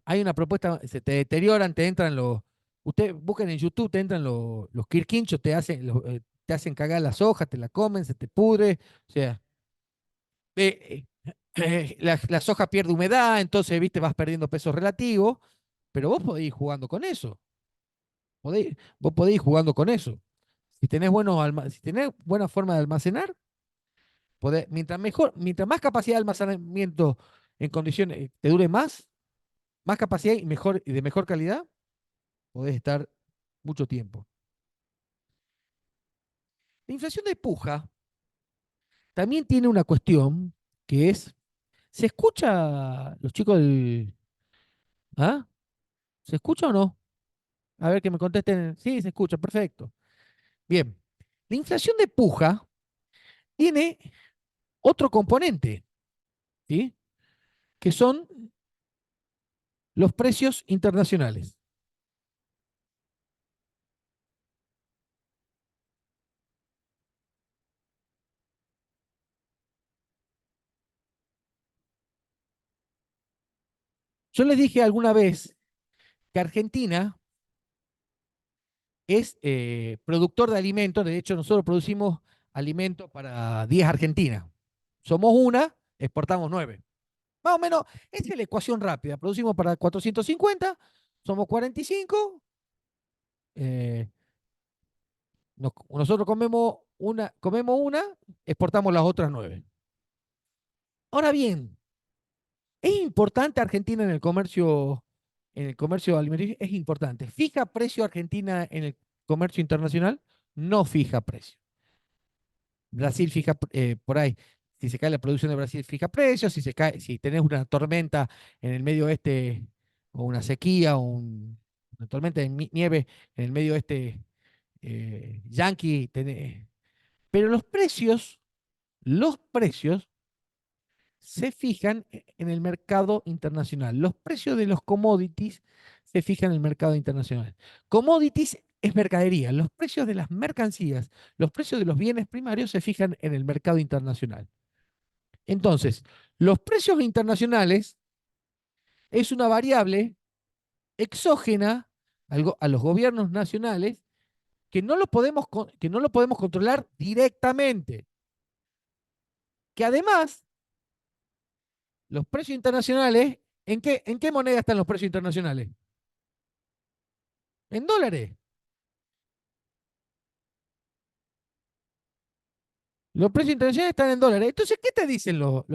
hay una propuesta, se te deterioran, te entran los. Ustedes busquen en YouTube, te entran los quirquinchos, te hacen cagar las hojas, te la comen, se te pudre. O sea, la soja pierde humedad, entonces, viste, vas perdiendo peso relativo, pero vos podés ir jugando con eso. Vos podés ir jugando con eso. Si tenés buena forma de almacenar, mientras mejor, mientras más capacidad de almacenamiento en condiciones te dure más capacidad y de mejor calidad, podés estar mucho tiempo. La inflación de puja también tiene una cuestión que es, ¿se escucha los chicos del... ¿Ah? ¿Se escucha o no? A ver que me contesten. Sí, se escucha, perfecto. Bien. La inflación de puja tiene otro componente, ¿sí? Que son los precios internacionales. Yo les dije alguna vez que Argentina es productor de alimentos. De hecho, nosotros producimos alimentos para 10 Argentinas. Somos una, exportamos 9. Más o menos, esa es la ecuación rápida. Producimos para 450, somos 45. eh, nosotros comemos una, exportamos las otras 9. Ahora bien, ¿es importante Argentina en el comercio alimenticio? Es importante. ¿Fija precio Argentina en el comercio internacional? No fija precio. Brasil fija por ahí. Si se cae la producción de Brasil, fija precios. Si tenés una tormenta en el medio oeste, o una sequía, una tormenta de nieve en el medio oeste yanqui, pero los precios se fijan en el mercado internacional. Los precios de los commodities se fijan en el mercado internacional. Commodities es mercadería. Los precios de las mercancías, los precios de los bienes primarios se fijan en el mercado internacional. Entonces, los precios internacionales es una variable exógena a los gobiernos nacionales que no lo podemos controlar directamente. Que además, los precios internacionales, ¿en qué moneda están los precios internacionales? En dólares. Los precios internacionales están en dólares. Entonces, ¿qué te dicen los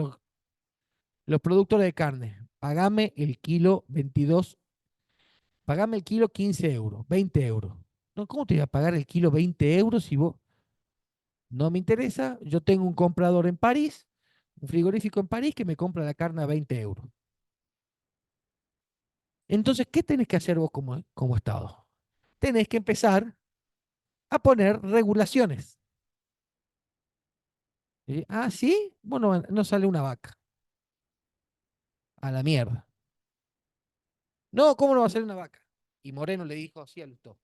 productores de carne? Pagame el kilo 15 euros, 20 euros. No, ¿cómo te voy a pagar el kilo 20 euros si vos no me interesa? Yo tengo un comprador en París, un frigorífico en París que me compra la carne a 20 euros. Entonces, ¿qué tenés que hacer vos como Estado? Tenés que empezar a poner regulaciones. ¿Sí? ¿Sí? Bueno, no sale una vaca. A la mierda. No, ¿cómo no va a salir una vaca? Y Moreno le dijo así a Lustó: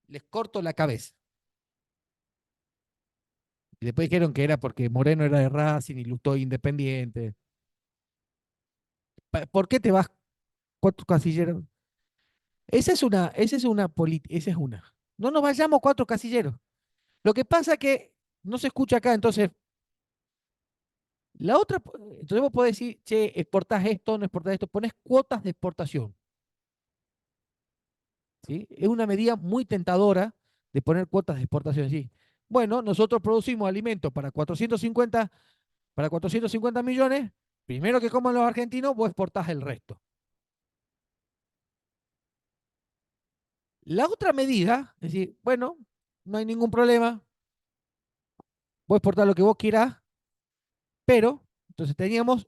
les corto la cabeza. Y después dijeron que era porque Moreno era de Racing y Lustó independiente. ¿Por qué te vas cuatro casilleros? Esa es una. No nos vayamos cuatro casilleros. Lo que pasa es que no se escucha acá, entonces entonces vos podés decir, che, exportás esto, no exportás esto, pones cuotas de exportación. ¿Sí? Es una medida muy tentadora de poner cuotas de exportación. ¿Sí? Bueno, nosotros producimos alimentos para 450 millones, Primero que coman los argentinos, vos exportás el resto. La otra medida, es decir, bueno, no hay ningún problema, vos exportás lo que vos quieras, pero entonces teníamos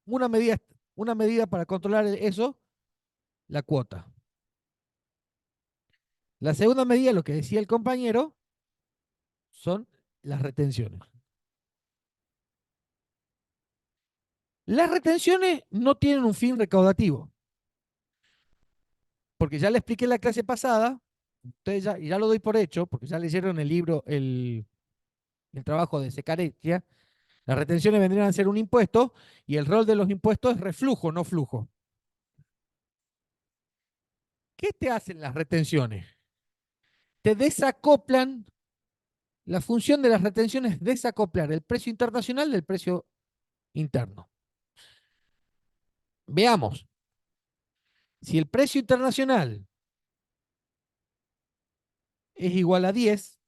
una medida, una medida para controlar eso, la cuota. La segunda medida, lo que decía el compañero, son las retenciones. Las retenciones no tienen un fin recaudativo, porque ya le expliqué en la clase pasada, ustedes ya, y ya lo doy por hecho, porque ya leyeron el libro, el trabajo de Secareccia, las retenciones vendrían a ser un impuesto y el rol de los impuestos es reflujo, no flujo. ¿Qué te hacen las retenciones? Te desacoplan, la función de las retenciones es desacoplar el precio internacional del precio interno. Veamos, si el precio internacional es igual a 10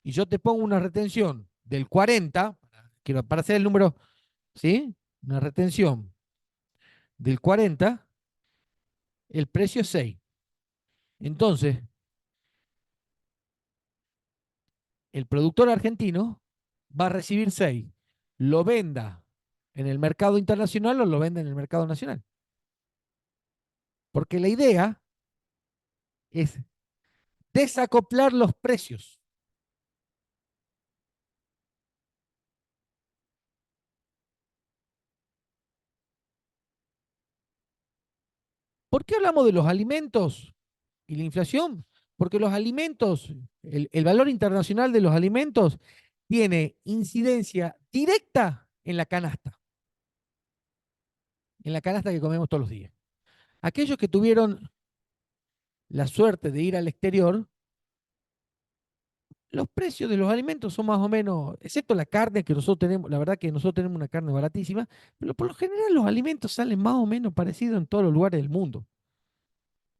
y yo te pongo una retención del 40, quiero para hacer el número, ¿sí? Una retención del 40, el precio es 6. Entonces, el productor argentino va a recibir 6. Lo venda en el mercado internacional o lo venda en el mercado nacional. Porque la idea es desacoplar los precios. ¿Por qué hablamos de los alimentos y la inflación? Porque los alimentos, el valor internacional de los alimentos tiene incidencia directa en la canasta que comemos todos los días. Aquellos que tuvieron la suerte de ir al exterior, los precios de los alimentos son más o menos, excepto la carne que nosotros tenemos, la verdad que nosotros tenemos una carne baratísima, pero por lo general los alimentos salen más o menos parecidos en todos los lugares del mundo,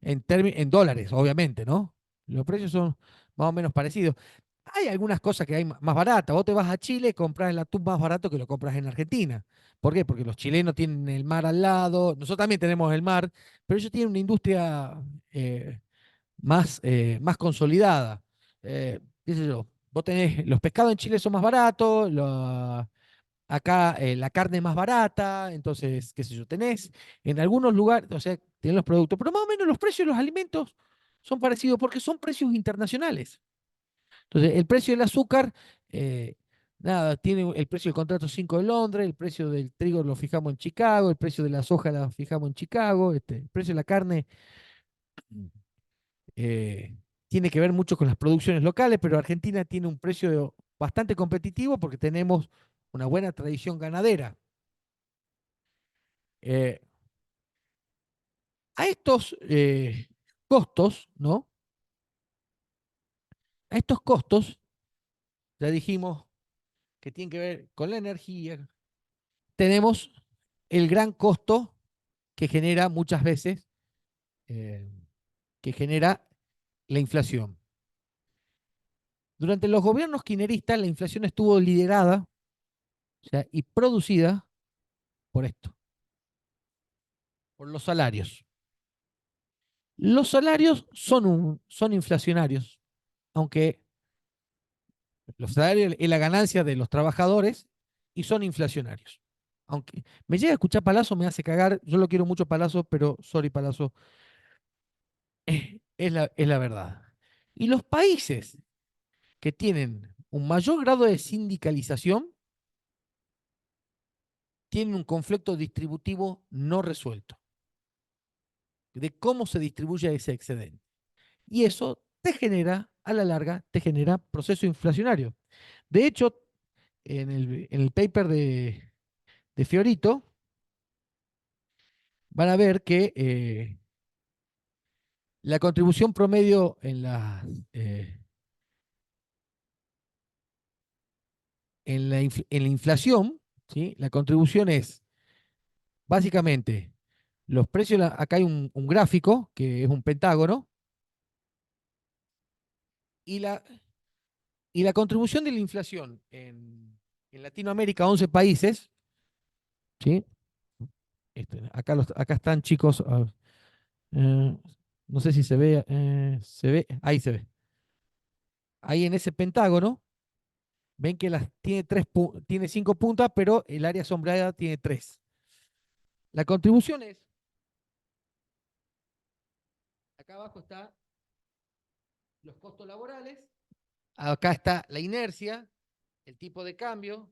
en dólares, obviamente, ¿no? Los precios son más o menos parecidos. Hay algunas cosas que hay más baratas. Vos te vas a Chile y compras el atún más barato que lo compras en Argentina. ¿Por qué? Porque los chilenos tienen el mar al lado, nosotros también tenemos el mar, pero ellos tienen una industria más consolidada. ¿Qué sé yo? Vos tenés, los pescados en Chile son más baratos, acá la carne es más barata, entonces, qué sé yo, tenés en algunos lugares, o sea, tenés los productos, pero más o menos los precios de los alimentos son parecidos porque son precios internacionales. Entonces, el precio del azúcar, eh, nada, tiene el precio del contrato 5 de Londres, el precio del trigo lo fijamos en Chicago, el precio de la soja lo fijamos en Chicago, el precio de la carne eh, tiene que ver mucho con las producciones locales, pero Argentina tiene un precio bastante competitivo porque tenemos una buena tradición ganadera. Eh, a estos costos, ¿no? A estos costos, ya dijimos que tienen que ver con la energía, tenemos el gran costo que genera muchas veces, eh, que genera la inflación. Durante los gobiernos kirchneristas, la inflación estuvo liderada, o sea, y producida por esto, por los salarios. Los salarios son inflacionarios, aunque los salarios es la ganancia de los trabajadores y son inflacionarios. Aunque me llega a escuchar Palazzo, me hace cagar. Yo lo quiero mucho Palazzo, pero sorry Palazzo, es la verdad. Y los países que tienen un mayor grado de sindicalización tienen un conflicto distributivo no resuelto de cómo se distribuye ese excedente. Y eso te genera, a la larga, te genera proceso inflacionario. De hecho, en el paper de Fiorito, van a ver que la contribución promedio eh, en la inflación, ¿sí? La contribución es básicamente los precios, acá hay un gráfico que es un pentágono, y la contribución de la inflación en Latinoamérica, 11 países, ¿sí? Acá están, chicos. Eh, no sé si se ve, ahí se ve. Ahí en ese pentágono, ven que tiene 5 puntas, pero el área sombreada tiene tres. La contribución es, acá abajo está los costos laborales, acá está la inercia, el tipo de cambio,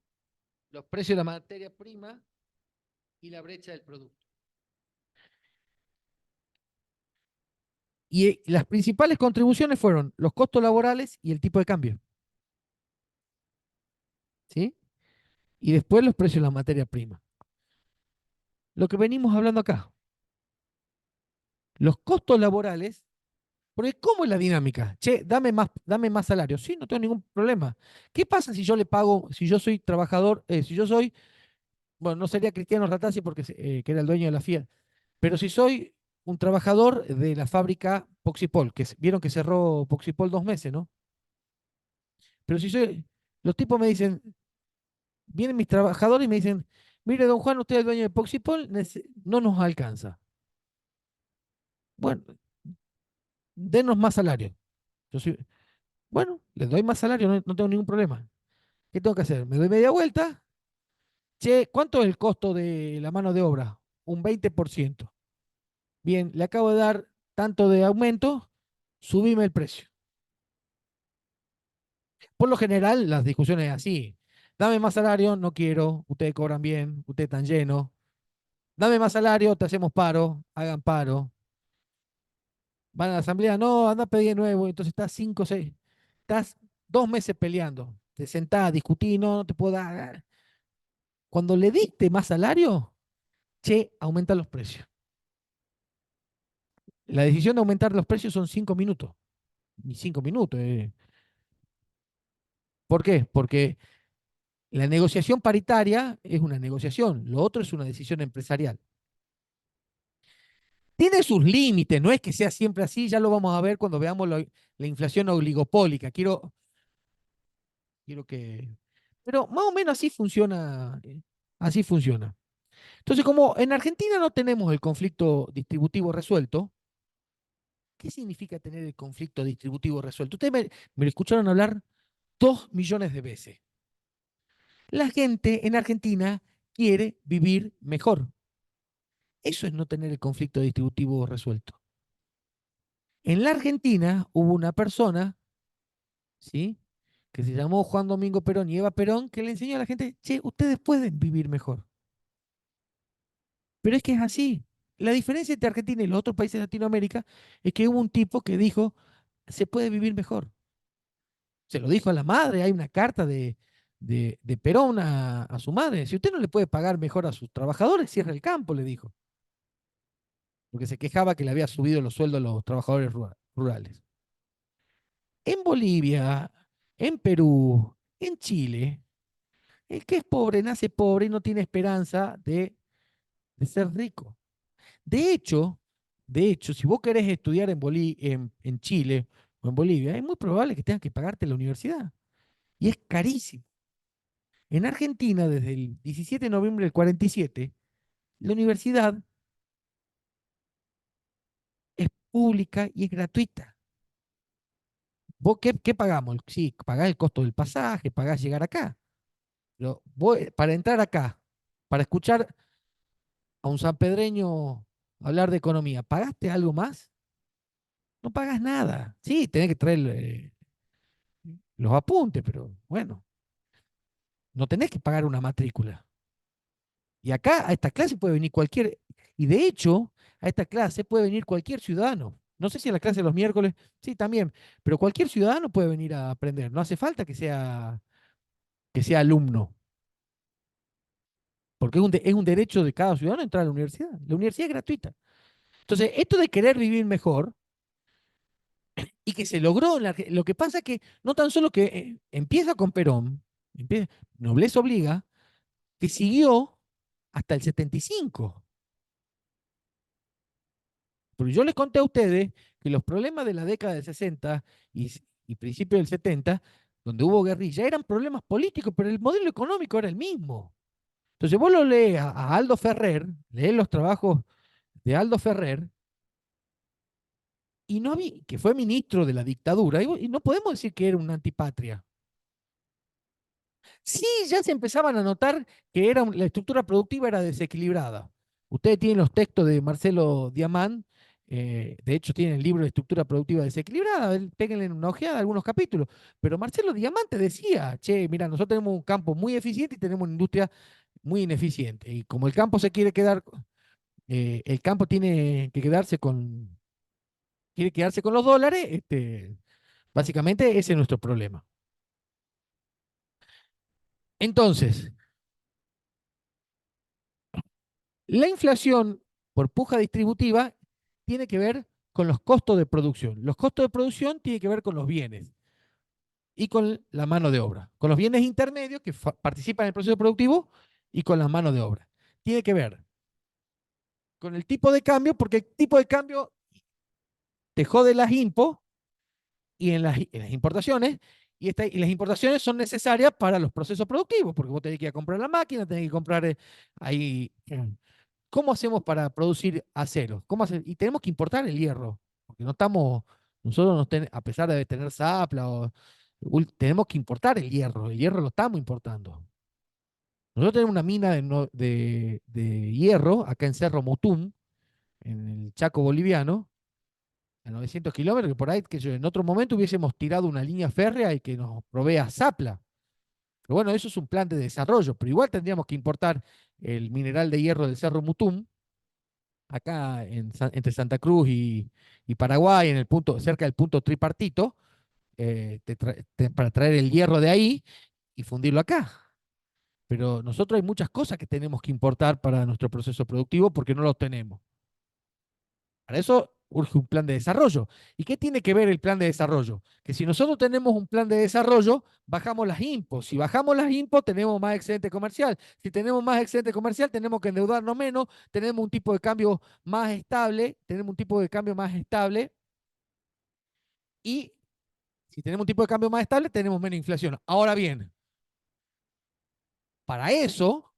los precios de la materia prima y la brecha del producto. Y las principales contribuciones fueron los costos laborales y el tipo de cambio. ¿Sí? Y después los precios de la materia prima. Lo que venimos hablando acá, los costos laborales, porque ¿cómo es la dinámica? Che, dame más salario. Sí, no tengo ningún problema. ¿Qué pasa si yo le pago, si yo soy trabajador, si yo soy, bueno, no sería Cristiano Ratazzi porque que era el dueño de la Fiat, pero si soy un trabajador de la fábrica Poxipol, vieron que cerró Poxipol 2 meses, ¿no? Pero si soy, los tipos me dicen, vienen mis trabajadores y me dicen, mire, don Juan, usted es el dueño de Poxipol, no nos alcanza. Bueno, denos más salario. Yo soy, bueno, les doy más salario, no tengo ningún problema. ¿Qué tengo que hacer? Me doy media vuelta. Che, ¿cuánto es el costo de la mano de obra? Un 20%. Bien, le acabo de dar tanto de aumento, subime el precio. Por lo general, las discusiones es así. Dame más salario, no quiero, ustedes cobran bien, ustedes están llenos. Dame más salario, te hacemos paro, hagan paro. Van a la asamblea, no, anda a pedir de nuevo. Entonces estás 5, 6, estás 2 meses peleando. Te sentás, discutís, no te puedo dar. Cuando le diste más salario, che, aumenta los precios. La decisión de aumentar los precios son 5 minutos. Ni 5 minutos. ¿Por qué? Porque la negociación paritaria es una negociación, lo otro es una decisión empresarial. Tiene sus límites, no es que sea siempre así, ya lo vamos a ver cuando veamos la inflación oligopólica. Quiero que... Pero más o menos así funciona. Así funciona. Entonces, como en Argentina no tenemos el conflicto distributivo resuelto, ¿qué significa tener el conflicto distributivo resuelto? Ustedes me lo escucharon hablar 2 millones de veces. La gente en Argentina quiere vivir mejor. Eso es no tener el conflicto distributivo resuelto. En la Argentina hubo una persona, ¿sí? Que se llamó Juan Domingo Perón y Eva Perón, que le enseñó a la gente, che, ustedes pueden vivir mejor. Pero es que es así. La diferencia entre Argentina y los otros países de Latinoamérica es que hubo un tipo que dijo, se puede vivir mejor. Se lo dijo a la madre, hay una carta de Perón a su madre. Si usted no le puede pagar mejor a sus trabajadores, cierra el campo, le dijo. Porque se quejaba que le había subido los sueldos a los trabajadores rurales. En Bolivia, en Perú, en Chile, el que es pobre nace pobre y no tiene esperanza de ser rico. De hecho, de hecho, si vos querés estudiar en Chile o en Bolivia, es muy probable que tengas que pagarte la universidad. Y es carísimo. En Argentina, desde el 17 de noviembre del 47, la universidad es pública y es gratuita. ¿Vos qué pagamos? Sí, pagás el costo del pasaje, pagás llegar acá. Pero para entrar acá, para escuchar a un sanpedreño hablar de economía, ¿pagaste algo más? No pagas nada. Sí, tenés que traer los apuntes, pero bueno, no tenés que pagar una matrícula. Y acá a esta clase puede venir y de hecho, a esta clase puede venir cualquier ciudadano. No sé si a la clase de los miércoles, sí, también, pero cualquier ciudadano puede venir a aprender. No hace falta que sea alumno, porque es un derecho de cada ciudadano entrar a la universidad. La universidad es gratuita. Entonces, esto de querer vivir mejor y que se logró, lo que pasa es que no tan solo que empieza con Perón, nobleza obliga, que siguió hasta el 75. Porque yo les conté a ustedes que los problemas de la década del 60 y principio del 70, donde hubo guerrilla, eran problemas políticos, pero el modelo económico era el mismo. Entonces vos lo lees a Aldo Ferrer, lees los trabajos de Aldo Ferrer, y no había, que fue ministro de la dictadura, y no podemos decir que era una antipatria. Sí, ya se empezaban a notar que la estructura productiva era desequilibrada. Ustedes tienen los textos de Marcelo Diamant, de hecho tienen el libro de estructura productiva desequilibrada, péguenle una ojeada a algunos capítulos, pero Marcelo Diamante decía, che, mira, nosotros tenemos un campo muy eficiente y tenemos una industria muy ineficiente. Y como el campo se quiere quedar, el campo tiene que quedarse quiere quedarse con los dólares, básicamente ese es nuestro problema. Entonces, la inflación por puja distributiva tiene que ver con los costos de producción. Los costos de producción tienen que ver con los bienes y con la mano de obra, con los bienes intermedios que participan en el proceso productivo y con la mano de obra. Tiene que ver con el tipo de cambio, porque el tipo de cambio te jode las impo y en las importaciones, y las importaciones son necesarias para los procesos productivos, porque vos tenés que ir a comprar la máquina, tenés que comprar ahí. ¿Cómo hacemos para producir acero? Y tenemos que importar el hierro, porque no estamos, nosotros no a pesar de tener Zapla, tenemos que importar el hierro lo estamos importando. Nosotros tenemos una mina de hierro acá en Cerro Mutún, en el Chaco boliviano, a 900 kilómetros, que por ahí que en otro momento hubiésemos tirado una línea férrea y que nos provea Zapla. Pero bueno, eso es un plan de desarrollo, pero igual tendríamos que importar el mineral de hierro del Cerro Mutún acá entre Santa Cruz y Paraguay, cerca del punto tripartito, para traer el hierro de ahí y fundirlo acá. Pero nosotros hay muchas cosas que tenemos que importar para nuestro proceso productivo porque no los tenemos. Para eso urge un plan de desarrollo. ¿Y qué tiene que ver el plan de desarrollo? Que si nosotros tenemos un plan de desarrollo, bajamos las impos. Si bajamos las impos, tenemos más excedente comercial. Si tenemos más excedente comercial, tenemos que endeudarnos menos, tenemos un tipo de cambio más estable, tenemos un tipo de cambio más estable y si tenemos un tipo de cambio más estable, tenemos menos inflación. Ahora bien, para eso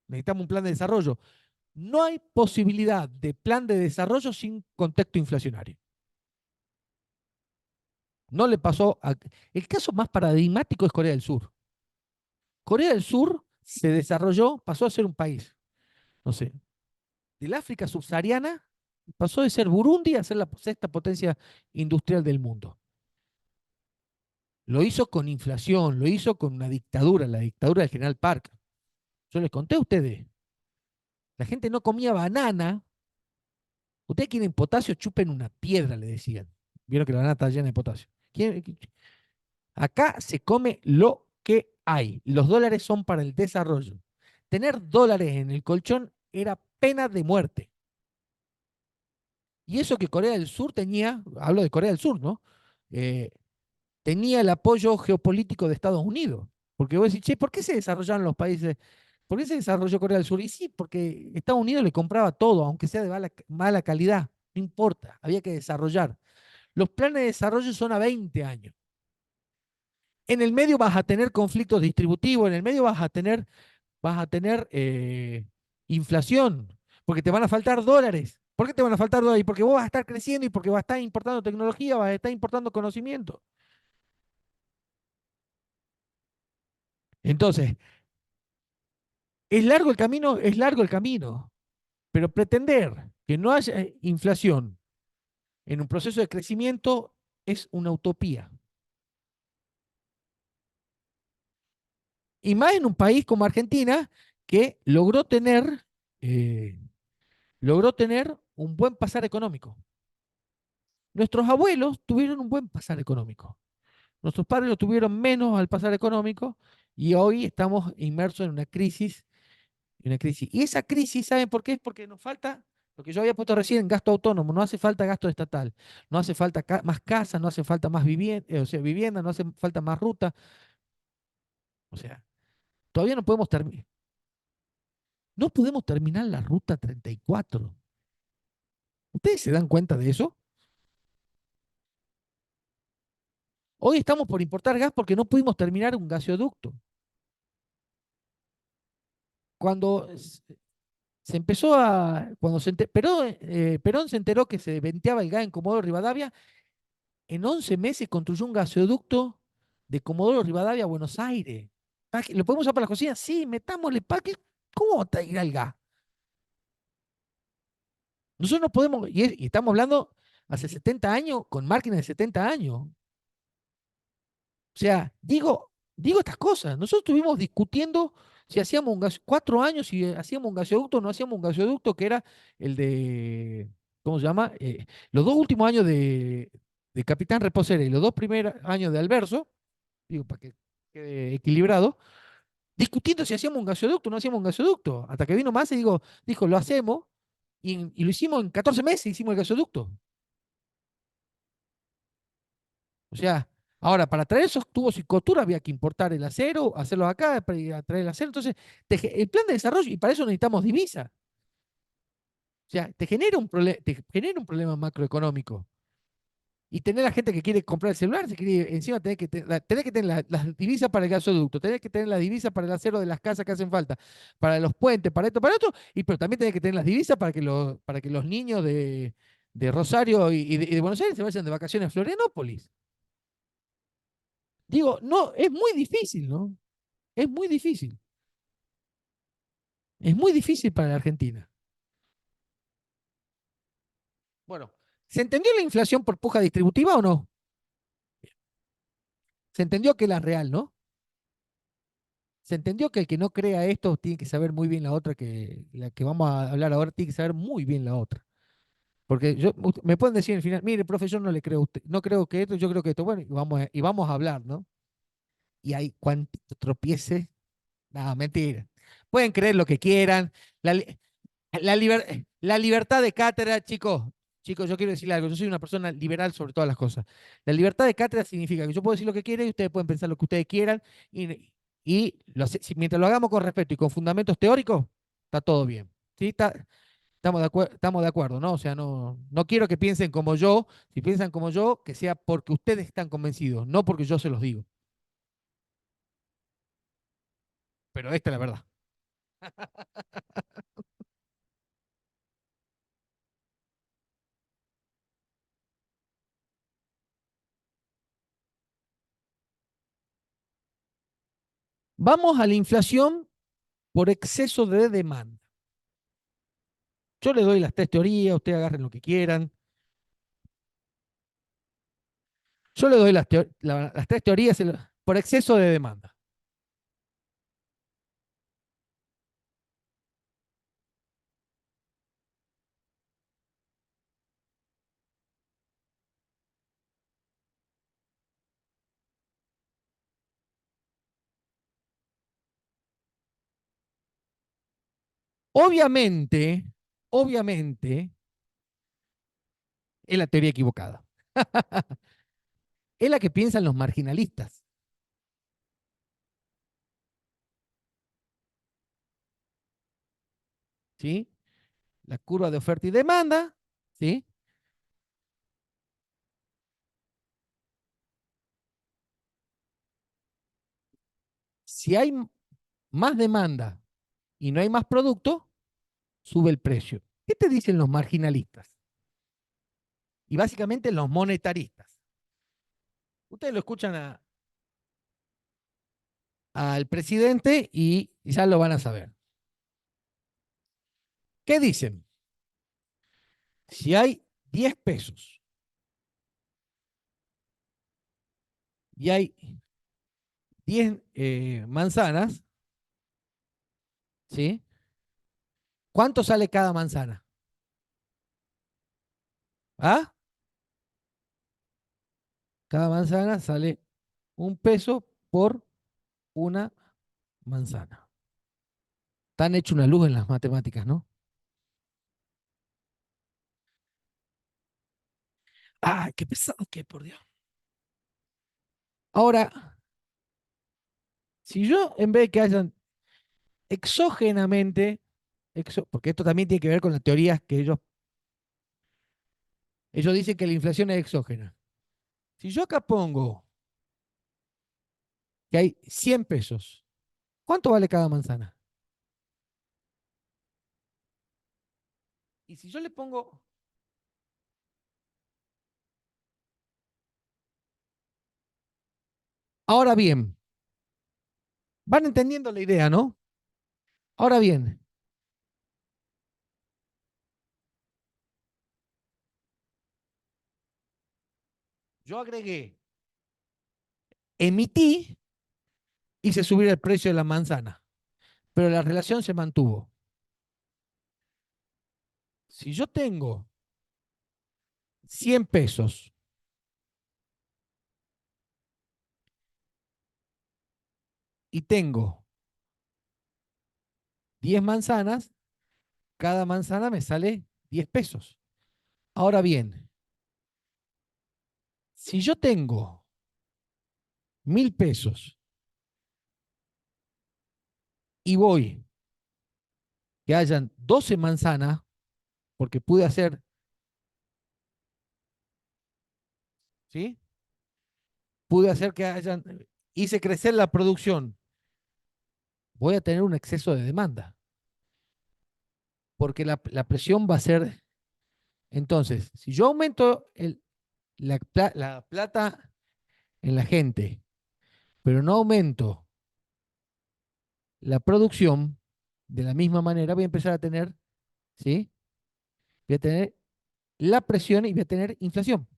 necesitamos un plan de desarrollo. No hay posibilidad de plan de desarrollo sin contexto inflacionario. No le pasó a... El caso más paradigmático es Corea del Sur. Corea del Sur se desarrolló, pasó a ser un país, no sé, del África subsahariana, pasó de ser Burundi a ser la sexta potencia industrial del mundo. Lo hizo con inflación, lo hizo con una dictadura, la dictadura del general Park. Yo les conté a ustedes, la gente no comía banana. Ustedes quieren potasio, chupen una piedra, le decían. Vieron que la banana está llena de potasio. Acá se come lo que hay. Los dólares son para el desarrollo. Tener dólares en el colchón era pena de muerte. Y eso que Corea del Sur tenía, hablo de Corea del Sur, ¿no? Eh, tenía el apoyo geopolítico de Estados Unidos. Porque vos decís, che, ¿por qué se desarrollaron los países? ¿Por qué se desarrolló Corea del Sur? Y sí, porque Estados Unidos le compraba todo, aunque sea de mala calidad. No importa, había que desarrollar. Los planes de desarrollo son a 20 años. En el medio vas a tener conflictos distributivos, en el medio vas a tener inflación, porque te van a faltar dólares. ¿Por qué te van a faltar dólares? Porque vos vas a estar creciendo y porque vas a estar importando tecnología, vas a estar importando conocimiento. Entonces, es largo el camino, pero pretender que no haya inflación en un proceso de crecimiento es una utopía. Y más en un país como Argentina que eh, logró tener un buen pasar económico. Nuestros abuelos tuvieron un buen pasar económico. Nuestros padres lo tuvieron menos al pasar económico y hoy estamos inmersos en una crisis. Y esa crisis, ¿saben por qué? Es porque nos falta lo que yo había puesto recién, gasto autónomo, no hace falta gasto estatal, no hace falta más casas, no hace falta más vivienda, o sea, vivienda, no hace falta más ruta. O sea, todavía no podemos terminar la ruta 34. ¿Ustedes se dan cuenta de eso? Hoy estamos por importar gas porque no pudimos terminar un gasoducto. cuando se empezó a, cuando Perón se enteró que se venteaba el gas en Comodoro Rivadavia, en 11 meses construyó un gasoducto de Comodoro Rivadavia a Buenos Aires. ¿Lo podemos usar para la cocina? Sí, metámosle, ¿para qué? ¿Cómo va a ir al gas? Nosotros no podemos, y estamos hablando hace 70 años, con máquinas de 70 años. O sea, digo estas cosas. Nosotros estuvimos discutiendo si hacíamos 4 años, si hacíamos un gasoducto o no hacíamos un gasoducto, que era el de, ¿cómo se llama? Los 2 últimos años de Capitán Reposera y los 2 primeros años de Alverso, digo, para que quede equilibrado, discutiendo si hacíamos un gasoducto o no hacíamos un gasoducto. Hasta que vino más y dijo, lo hacemos, y lo hicimos en 14 meses, hicimos el gasoducto. O sea, ahora, para traer esos tubos y cotura había que importar el acero, hacerlos acá, para ir a traer el acero. Entonces, el plan de desarrollo, y para eso necesitamos divisa. O sea, te genera un problema macroeconómico. Y tener a gente que quiere comprar el celular, encima tener que tener las divisas para el gasoducto, tener que tener las divisas para el acero de las casas que hacen falta, para los puentes, para esto, para otro, pero también tener que tener las divisas para que los niños de Rosario y de Buenos Aires se vayan de vacaciones a Florianópolis. Digo, no, es muy difícil, ¿no? Es muy difícil. Es muy difícil para la Argentina. Bueno, ¿se entendió la inflación por puja distributiva o no? Se entendió que la real, ¿no? Se entendió que el que no crea esto tiene que saber muy bien la que vamos a hablar ahora, tiene que saber muy bien la otra. Porque me pueden decir al final, mire, profesor, no le creo a usted, no creo que esto, yo creo que esto, bueno, y vamos a hablar, ¿no? Y hay cuantos tropieces, nada, mentira. Pueden creer lo que quieran. La, la libertad de cátedra, chicos, yo quiero decirle algo, yo soy una persona liberal sobre todas las cosas. La libertad de cátedra significa que yo puedo decir lo que quiera y ustedes pueden pensar lo que ustedes quieran mientras lo hagamos con respeto y con fundamentos teóricos, está todo bien. ¿Sí? Estamos de acuerdo, ¿no? O sea, no quiero que piensen como yo. Si piensan como yo, que sea porque ustedes están convencidos, no porque yo se los digo. Pero esta es la verdad. Vamos a la inflación por exceso de demanda. Yo le doy las 3 teorías, ustedes agarren lo que quieran. Yo le doy las 3 teorías por exceso de demanda. Obviamente, obviamente, es la teoría equivocada. Es la que piensan los marginalistas, ¿sí? La curva de oferta y demanda, ¿sí? Si hay más demanda y no hay más producto, sube el precio. ¿Qué te dicen los marginalistas? Y básicamente los monetaristas. Ustedes lo escuchan al presidente y ya lo van a saber. ¿Qué dicen? Si hay 10 pesos y hay 10 manzanas, ¿sí? ¿Cuánto sale cada manzana? ¿Ah? Cada manzana sale 1 peso por una manzana. Están hecho una luz en las matemáticas, ¿no? ¡Ay, qué pesado que, por Dios! Ahora, si yo, en vez de que hayan exógenamente, porque esto también tiene que ver con las teorías que ellos dicen que la inflación es exógena. Si yo acá pongo que hay 100 pesos, ¿cuánto vale cada manzana? Y si yo le pongo, ahora bien, van entendiendo la idea, ¿no? Ahora bien, yo agregué, emití, hice subir el precio de la manzana, pero la relación se mantuvo. Si yo tengo 100 pesos y tengo 10 manzanas, cada manzana me sale 10 pesos. Ahora bien, si yo tengo 1000 pesos y voy que hayan 12 manzanas, porque pude hacer, ¿sí? Pude hacer que hayan, hice crecer la producción, voy a tener un exceso de demanda, porque la presión va a ser, entonces, si yo aumento la plata en la gente, pero no aumento la producción, de la misma manera voy a empezar a tener, ¿sí? Voy a tener la presión y voy a tener inflación.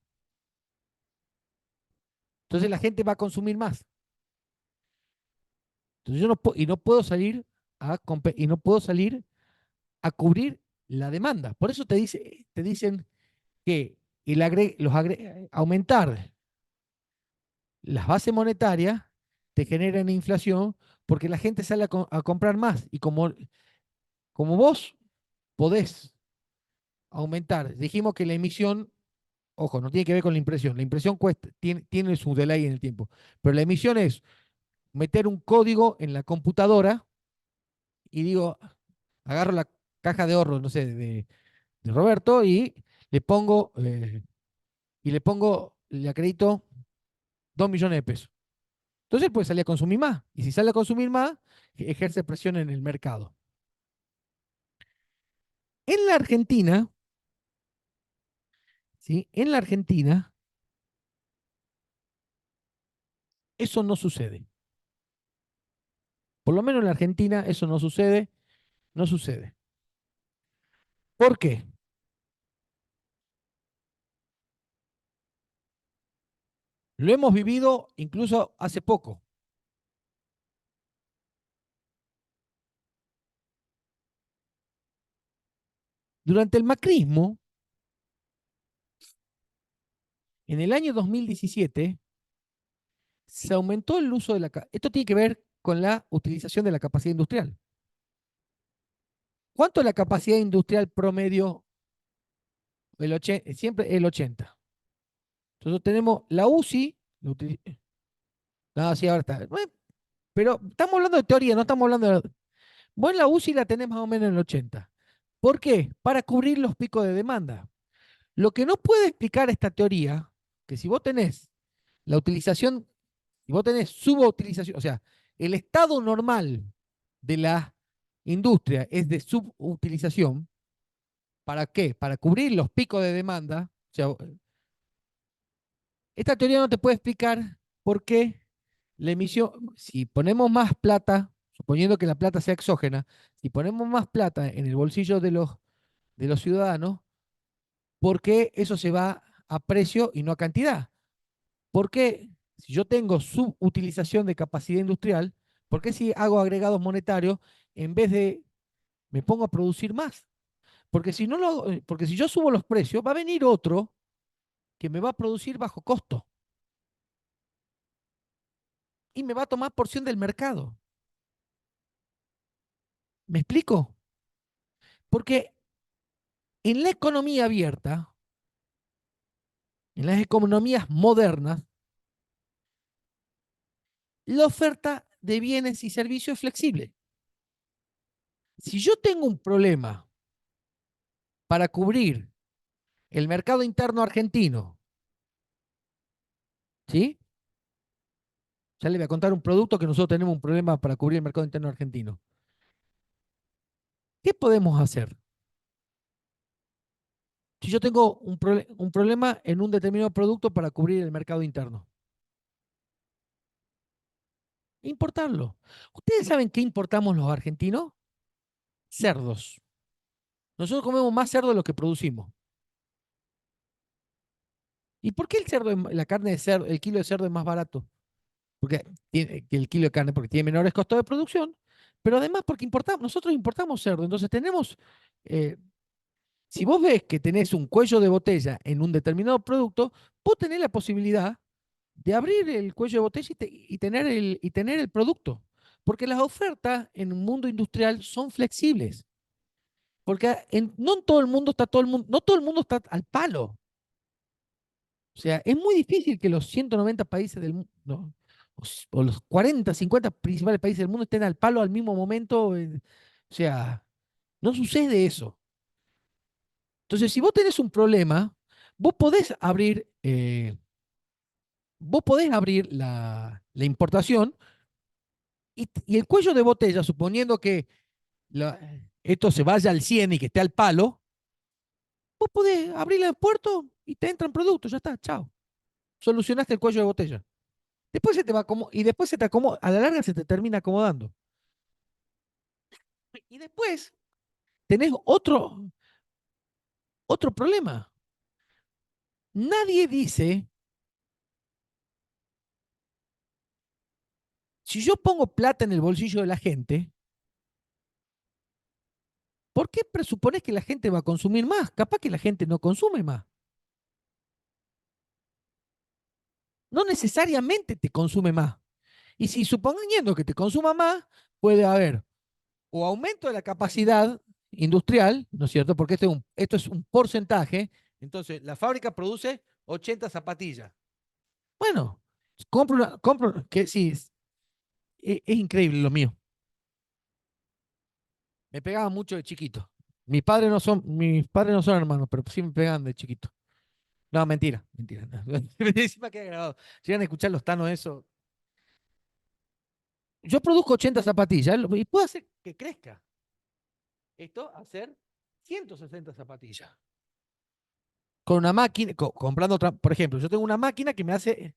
Entonces la gente va a consumir más. Entonces yo no puedo, y no puedo salir y no puedo salir a cubrir la demanda. Por eso te dicen que aumentar las bases monetarias te generan inflación porque la gente sale a comprar más. Y como vos podés aumentar, dijimos que la emisión, ojo, no tiene que ver con la impresión cuesta, tiene su delay en el tiempo, pero la emisión es meter un código en la computadora y digo, agarro la caja de ahorro, no sé, de Roberto le acredito 2 millones de pesos. Entonces él puede salir a consumir más. Y si sale a consumir más, ejerce presión en el mercado. En la Argentina, ¿sí? En la Argentina, eso no sucede. Por lo menos en la Argentina, eso no sucede, no sucede. ¿Por qué? Lo hemos vivido incluso hace poco. Durante el macrismo, en el año 2017, se aumentó el uso de Esto tiene que ver con la utilización de la capacidad industrial. ¿Cuánto es la capacidad industrial promedio? Siempre el 80. Entonces tenemos la UCI. No, sí, ahora está. Bueno, pero estamos hablando de teoría, no estamos hablando de... Bueno, la UCI la tenés más o menos en el 80. ¿Por qué? Para cubrir los picos de demanda. Lo que no puede explicar esta teoría, que si vos tenés la utilización, si vos tenés subutilización, o sea, el estado normal de la industria es de subutilización. ¿Para qué? Para cubrir los picos de demanda. O sea, esta teoría no te puede explicar por qué la emisión, si ponemos más plata, suponiendo que la plata sea exógena, si ponemos más plata en el bolsillo de los ciudadanos, ¿por qué eso se va a precio y no a cantidad? ¿Por qué si yo tengo subutilización de capacidad industrial, por qué si hago agregados monetarios, en vez de me pongo a producir más? Porque si no porque si yo subo los precios, va a venir otro que me va a producir bajo costo y me va a tomar porción del mercado. ¿Me explico? Porque en la economía abierta, en las economías modernas, la oferta de bienes y servicios es flexible. Si yo tengo un problema para cubrir el mercado interno argentino, ¿sí? Ya le voy a contar un producto que nosotros tenemos un problema para cubrir el mercado interno argentino. ¿Qué podemos hacer? Si yo tengo un problema en un determinado producto para cubrir el mercado interno, importarlo. ¿Ustedes saben qué importamos los argentinos? Cerdos. Nosotros comemos más cerdo de lo que producimos. ¿Y por qué el cerdo, la carne de cerdo, el kilo de cerdo es más barato? Porque tiene, que el kilo de carne, porque tiene menores costos de producción, pero además porque importamos, nosotros importamos cerdo. Entonces tenemos, eh, si vos ves que tenés un cuello de botella en un determinado producto, vos tenés la posibilidad de abrir el cuello de botella y tener el producto. Porque las ofertas en un mundo industrial son flexibles. Porque no en todo el mundo está todo el mundo, no todo el mundo está al palo. O sea, es muy difícil que los 190 países del mundo, no, o los 40, 50 principales países del mundo estén al palo al mismo momento. O sea, no sucede eso. Entonces, si vos tenés un problema, vos podés abrir, vos podés abrir la importación y el cuello de botella, suponiendo que esto se vaya al 100 y que esté al palo, vos podés abrir el puerto y te entran productos, ya está, chao. Solucionaste el cuello de botella. Después se te va como, y después se te acomoda, a la larga se te termina acomodando. Y después tenés otro problema. Nadie dice, si yo pongo plata en el bolsillo de la gente, ¿por qué presupones que la gente va a consumir más? Capaz que la gente no consume más. No necesariamente te consume más. Y si suponiendo que te consuma más, puede haber o aumento de la capacidad industrial, ¿no es cierto? Porque esto es un porcentaje. Entonces, la fábrica produce 80 zapatillas. Bueno, que sí, es increíble lo mío. Me pegaba mucho de chiquito. Mis padres no son hermanos, pero sí me pegaban de chiquito. No, mentira, mentira. Encima queda grabado. Llegan a escuchar los tanos eso. Yo produzco 80 zapatillas y puedo hacer que crezca. Esto, hacer 160 zapatillas. Con una máquina, comprando otra, por ejemplo, yo tengo una máquina que me hace,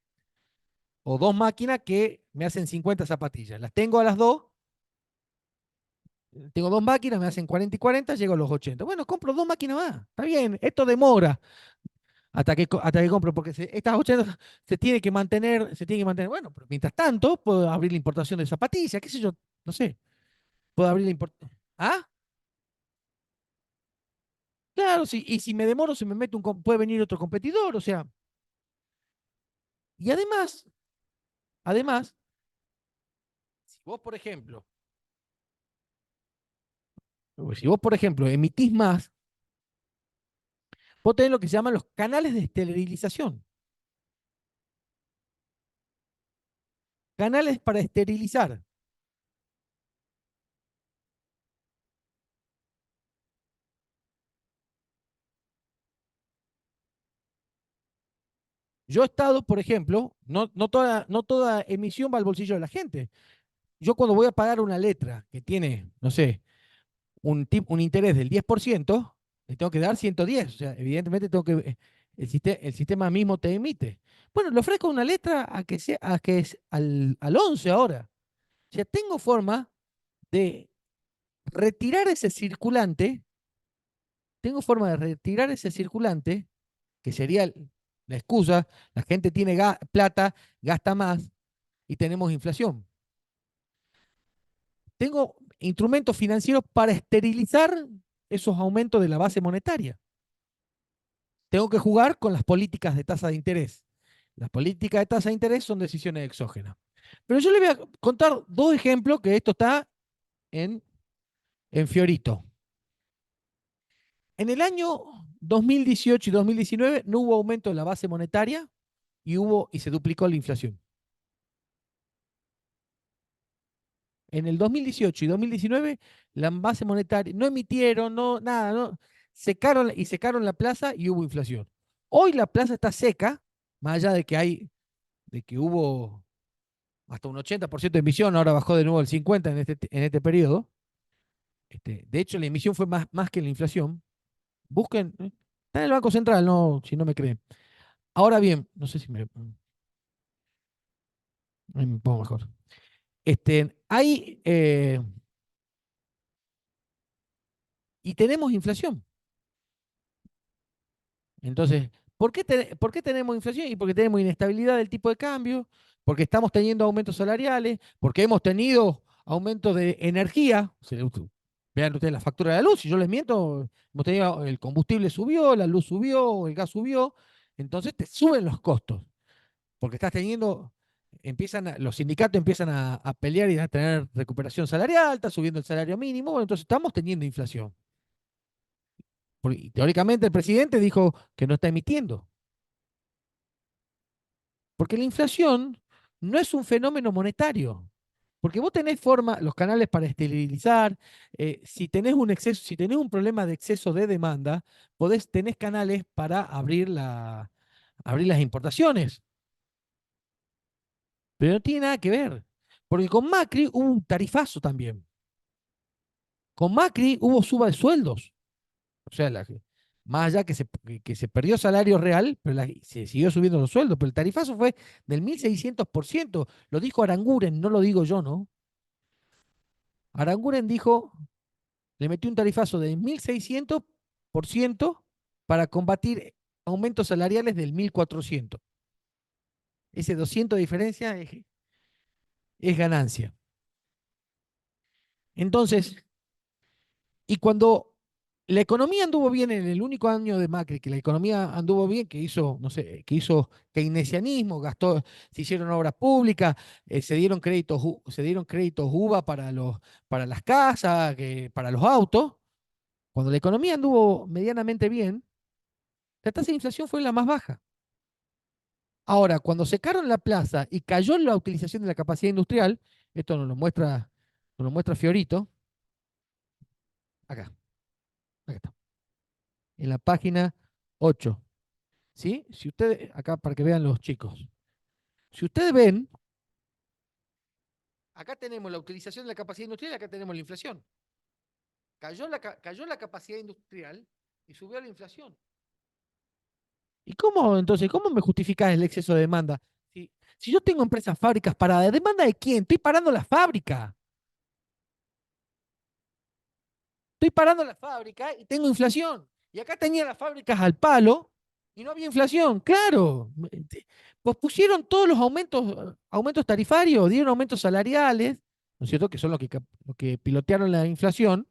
o dos máquinas que me hacen 50 zapatillas. Las tengo a las dos, tengo dos máquinas, me hacen 40 y 40, llego a los 80. Bueno, compro dos máquinas más. Está bien, esto demora hasta que compro, porque estas 80 se tiene que mantener. Bueno, pero mientras tanto, puedo abrir la importación de zapatillas, qué sé yo, no sé. Puedo abrir la importación. ¿Ah? Claro, sí, y si me demoro, se me mete puede venir otro competidor, o sea. Y además, si vos, por ejemplo, si vos, por ejemplo, emitís más, vos tenés lo que se llaman los canales de esterilización. Canales para esterilizar. Yo he estado, por ejemplo, no toda emisión va al bolsillo de la gente. Yo cuando voy a pagar una letra que tiene, no sé, un interés del 10%, le tengo que dar 110. O sea, evidentemente tengo que, el sistema mismo te emite. Bueno, le ofrezco una letra a que es al 11 ahora. O sea, tengo forma de retirar ese circulante, tengo forma de retirar ese circulante, que sería la excusa, la gente tiene plata, gasta más y tenemos inflación. Tengo instrumentos financieros para esterilizar esos aumentos de la base monetaria. Tengo que jugar con las políticas de tasa de interés. Las políticas de tasa de interés son decisiones exógenas. Pero yo le voy a contar dos ejemplos que esto está en, en Fiorito. En el año 2018 y 2019 no hubo aumento de la base monetaria y se duplicó la inflación. En el 2018 y 2019 la base monetaria no emitieron, no nada, no secaron la plaza y hubo inflación. Hoy la plaza está seca, más allá de que hubo hasta un 80% de emisión, ahora bajó de nuevo el 50 en este periodo. De hecho, la emisión fue más que la inflación. Busquen, ¿eh? Está en el Banco Central, no, si no me creen. Ahora bien, no sé si me pongo mejor. Hay, y tenemos inflación. Entonces, ¿por qué tenemos inflación? Y porque tenemos inestabilidad del tipo de cambio, porque estamos teniendo aumentos salariales, porque hemos tenido aumentos de energía. Vean ustedes la factura de la luz, si yo les miento, hemos tenido, el combustible subió, la luz subió, el gas subió, entonces te suben los costos, porque estás teniendo, los sindicatos empiezan a pelear y a tener recuperación salarial, está subiendo el salario mínimo, bueno, entonces estamos teniendo inflación. Porque, teóricamente el presidente dijo que no está emitiendo. Porque la inflación no es un fenómeno monetario. Porque vos tenés los canales para esterilizar, si tenés un exceso, si tenés un problema de exceso de demanda, tenés canales para abrir las importaciones. Pero no tiene nada que ver. Porque con Macri hubo un tarifazo también. Con Macri hubo suba de sueldos. O sea, más allá que se perdió salario real, pero se siguió subiendo los sueldos. Pero el tarifazo fue del 1.600%. Lo dijo Aranguren, no lo digo yo, ¿no? Aranguren dijo, le metió un tarifazo de 1.600% para combatir aumentos salariales del 1.400. Ese 200 de diferencia es ganancia. Entonces, y cuando la economía anduvo bien en el único año de Macri, que la economía anduvo bien, que hizo, no sé, que hizo keynesianismo, se hicieron obras públicas, se dieron créditos UVA para las casas, para los autos. Cuando la economía anduvo medianamente bien, la tasa de inflación fue la más baja. Ahora, cuando secaron la plaza y cayó la utilización de la capacidad industrial, esto nos lo muestra Fiorito, acá, acá está, en la página 8. ¿Sí? Si ustedes, acá para que vean los chicos, si ustedes ven, acá tenemos la utilización de la capacidad industrial y acá tenemos la inflación. Cayó la capacidad industrial y subió la inflación. ¿Y cómo entonces, cómo me justificás el exceso de demanda? Si yo tengo empresas, fábricas paradas, ¿demanda de quién? Estoy parando la fábrica. Estoy parando la fábrica y tengo inflación. Y acá tenía las fábricas al palo y no había inflación. Claro, pues pusieron todos los aumentos tarifarios, dieron aumentos salariales, ¿no es cierto? Que son lo que pilotearon la inflación.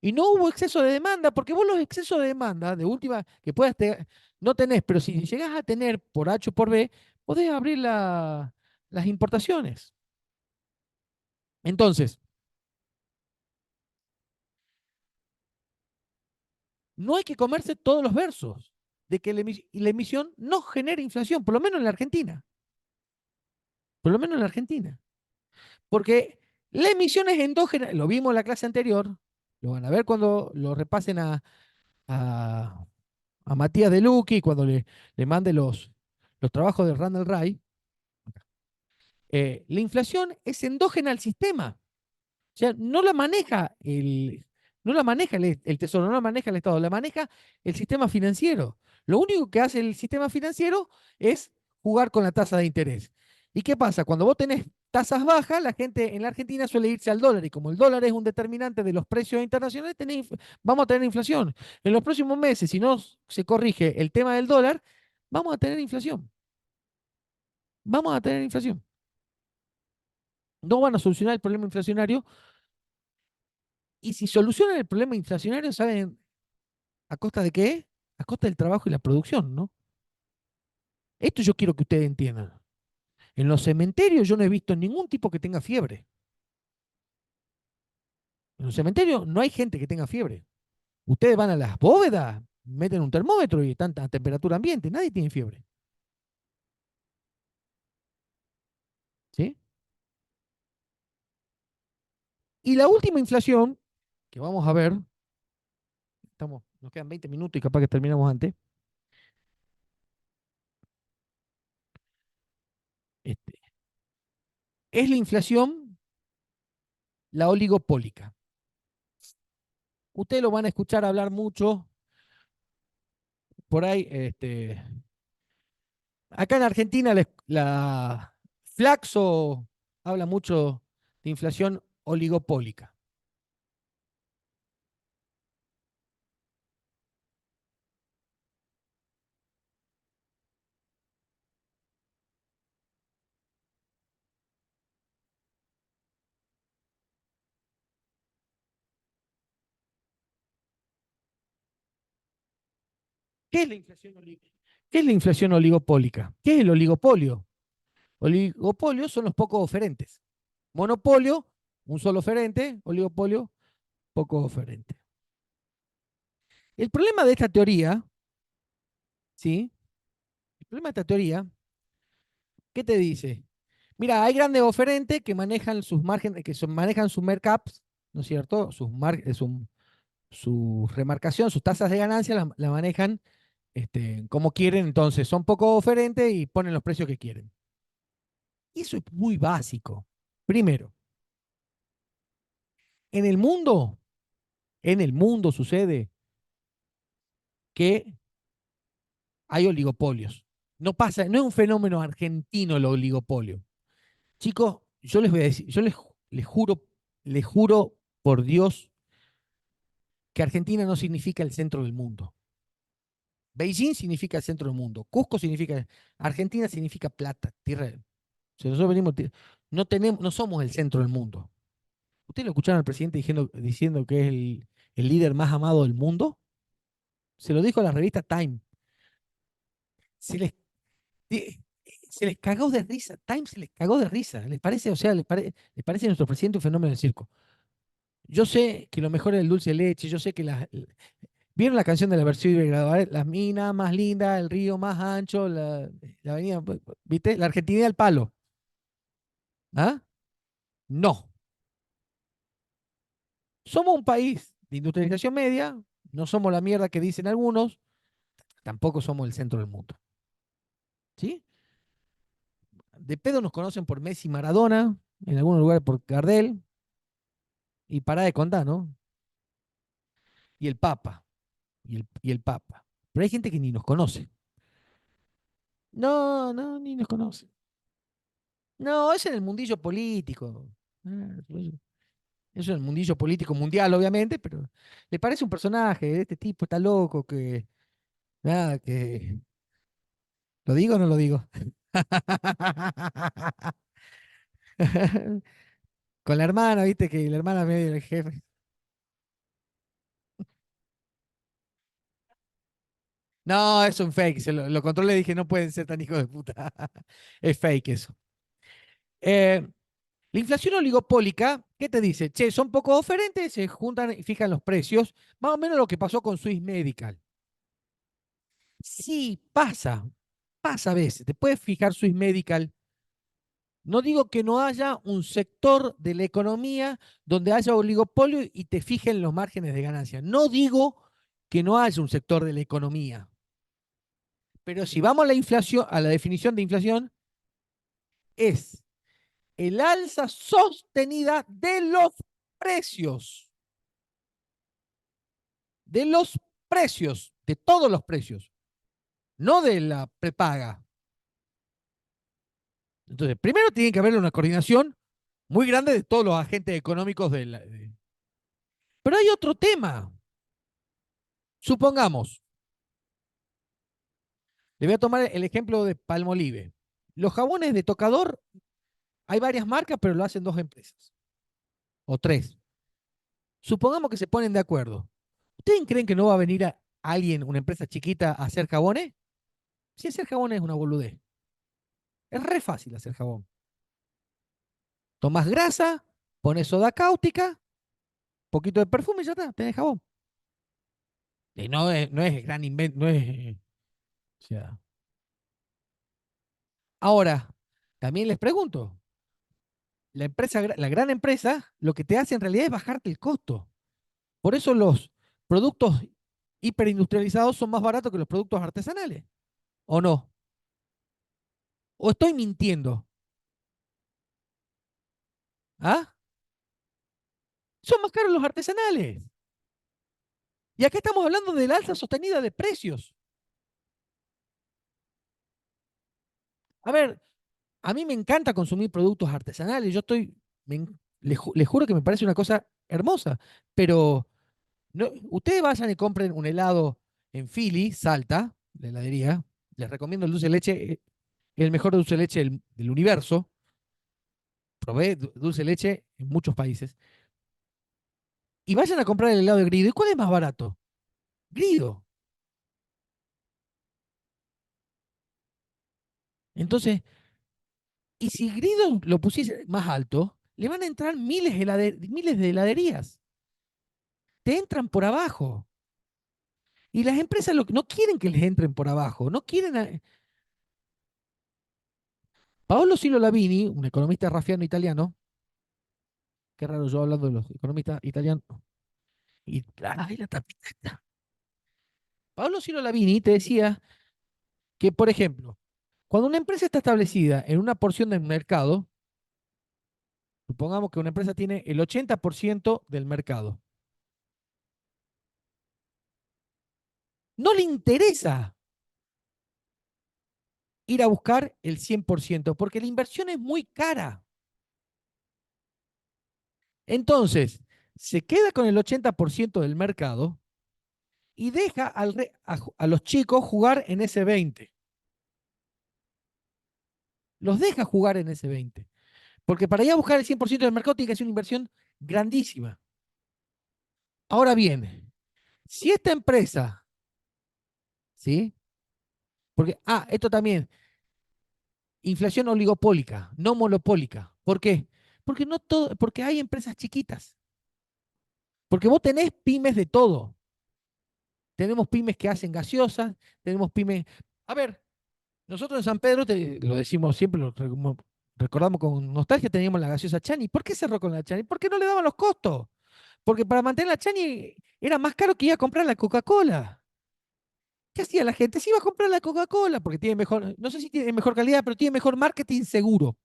Y no hubo exceso de demanda, porque vos los excesos de demanda, de última, que no tenés, pero si llegás a tener por H o por B, podés abrir las importaciones. Entonces, no hay que comerse todos los versos de que la emisión no genera inflación, por lo menos en la Argentina. Por lo menos en la Argentina. Porque la emisión es endógena, lo vimos en la clase anterior, lo van a ver cuando lo repasen a, a Matías De Lucchi, cuando le mande los trabajos de Randall Wright. La inflación es endógena al sistema. O sea, no la maneja el Tesoro, no la maneja el Estado, la maneja el sistema financiero. Lo único que hace el sistema financiero es jugar con la tasa de interés. ¿Y qué pasa? Cuando vos tenés tasas bajas, la gente en la Argentina suele irse al dólar y como el dólar es un determinante de los precios internacionales, vamos a tener inflación. En los próximos meses, si no se corrige el tema del dólar, vamos a tener inflación. Vamos a tener inflación. No van a solucionar el problema inflacionario. Y si solucionan el problema inflacionario, ¿saben a costa de qué? A costa del trabajo y la producción, ¿no? Esto yo quiero que ustedes entiendan. En los cementerios yo no he visto ningún tipo que tenga fiebre. En los cementerios no hay gente que tenga fiebre. Ustedes van a las bóvedas, meten un termómetro y están a temperatura ambiente. Nadie tiene fiebre. ¿Sí? Y la última inflación, que vamos a ver, nos quedan 20 minutos y capaz que terminamos antes, este, es la inflación, la oligopólica. Ustedes lo van a escuchar hablar mucho por ahí. Acá en Argentina la Flaxo habla mucho de inflación oligopólica. ¿Qué es la inflación ¿Qué es la inflación oligopólica? ¿Qué es el oligopolio? Oligopolio son los pocos oferentes. Monopolio, un solo oferente. Oligopolio, pocos oferentes. El problema de esta teoría, ¿sí? El problema de esta teoría, ¿qué te dice? Mira, hay grandes oferentes que manejan sus márgenes, manejan sus markups, ¿no es cierto? Su remarcación, sus tasas de ganancia la manejan como quieren, entonces son poco oferentes y ponen los precios que quieren. Y eso es muy básico. Primero, en el mundo, en el mundo sucede que hay oligopolios. No pasa, no es un fenómeno argentino el oligopolio. Chicos, yo les voy a decir, les juro por Dios que Argentina no significa el centro del mundo. Beijing significa el centro del mundo. Cusco significa, Argentina significa plata, tierra. Si nosotros venimos, no tenemos, no somos el centro del mundo. ¿Ustedes lo escucharon al presidente diciendo que es el líder más amado del mundo? Se lo dijo a la revista Time. Se les, eh, se les cagó de risa. Time se les cagó de risa. ¿Les parece, o sea, les parece a nuestro presidente un fenómeno del circo? Yo sé que lo mejor es el dulce de leche. Yo sé que ¿vieron la canción de la versión de las minas más lindas, el río más ancho, la avenida, ¿viste? La Argentina al palo. ¿Ah? No. Somos un país de industrialización media, no somos la mierda que dicen algunos, tampoco somos el centro del mundo. ¿Sí? De pedo nos conocen por Messi, Maradona, en algunos lugares por Gardel, y para de contar, ¿no? Y el Papa, y el Papa. Pero hay gente que ni nos conoce. No, no, ni nos conoce. No, es en el mundillo político. Eso en el mundillo político mundial, obviamente, pero le parece un personaje, este tipo está loco, que nada, que... ¿Lo digo o no lo digo? Con la hermana, viste que la hermana medio el jefe. No, es un fake, lo controlé y dije, no pueden ser tan hijos de puta. Es fake eso. Eh, la inflación oligopólica, ¿qué te dice? Che, son poco oferentes, se juntan y fijan los precios. Más o menos lo que pasó con Swiss Medical. Sí, pasa a veces. Te puedes fijar Swiss Medical. No digo que no haya un sector de la economía donde haya oligopolio y te fijen los márgenes de ganancia. No digo que no haya un sector de la economía. Pero si vamos a la inflación, a la definición de inflación, es el alza sostenida precios, de los precios, de todos los precios, no de la prepaga. Entonces, primero tiene que haber una coordinación muy grande de todos los agentes económicos Pero hay otro tema. Supongamos, le voy a tomar el ejemplo de Palmolive. Los jabones de tocador, hay varias marcas, pero lo hacen dos empresas o tres. Supongamos que se ponen de acuerdo. ¿Ustedes creen que no va a venir alguien, una empresa chiquita, a hacer jabones? Si hacer jabones es una boludez. Es re fácil hacer jabón. Tomás grasa, pones soda cáustica, poquito de perfume y ya está, tenés jabón. Y no es gran invento, no es. O sea. Ahora, también les pregunto, la gran empresa, lo que te hace en realidad es bajarte el costo. Por eso los productos hiperindustrializados son más baratos que los productos artesanales. ¿O no? ¿O estoy mintiendo? ¿Ah? Son más caros los artesanales. Y acá estamos hablando del alza sostenida de precios. A ver, a mí me encanta consumir productos artesanales. Yo estoy, les juro que me parece una cosa hermosa, pero no, ustedes vayan y compren un helado en Philly, Salta, la heladería. Les recomiendo el dulce de leche, el mejor dulce de leche del universo. Probé dulce de leche en muchos países. Y vayan a comprar el helado de Grido. ¿Y cuál es más barato? Grido. Entonces, y si Grido lo pusiese más alto, le van a entrar miles de heladerías. Te entran por abajo. Y las empresas no quieren que les entren por abajo. No quieren. Paolo Silo Lavini, un economista rafiano italiano, qué raro yo hablando de los economistas italianos. Y ay, la tapita está. Paolo Silo Lavini te decía que, por ejemplo, cuando una empresa está establecida en una porción del mercado, supongamos que una empresa tiene el 80% del mercado, no le interesa ir a buscar el 100% porque la inversión es muy cara. Entonces, se queda con el 80% del mercado y deja a los chicos jugar en ese 20. Los deja jugar en ese 20. Porque para ir a buscar el 100% del mercado tiene que hacer una inversión grandísima. Ahora bien, si esta empresa, ¿sí? Porque, esto también, inflación oligopólica, no monopólica. ¿Por qué? Porque no todo, porque hay empresas chiquitas. Porque vos tenés pymes de todo. Tenemos pymes que hacen gaseosas, tenemos pymes. A ver, nosotros en San Pedro, lo decimos siempre, recordamos con nostalgia, teníamos la gaseosa Chani. ¿Por qué cerró con la Chani? Porque no le daban los costos. Porque para mantener la Chani era más caro que ir a comprar la Coca-Cola. ¿Qué hacía la gente? Se iba a comprar la Coca-Cola porque tiene mejor, no sé si tiene mejor calidad, pero tiene mejor marketing seguro.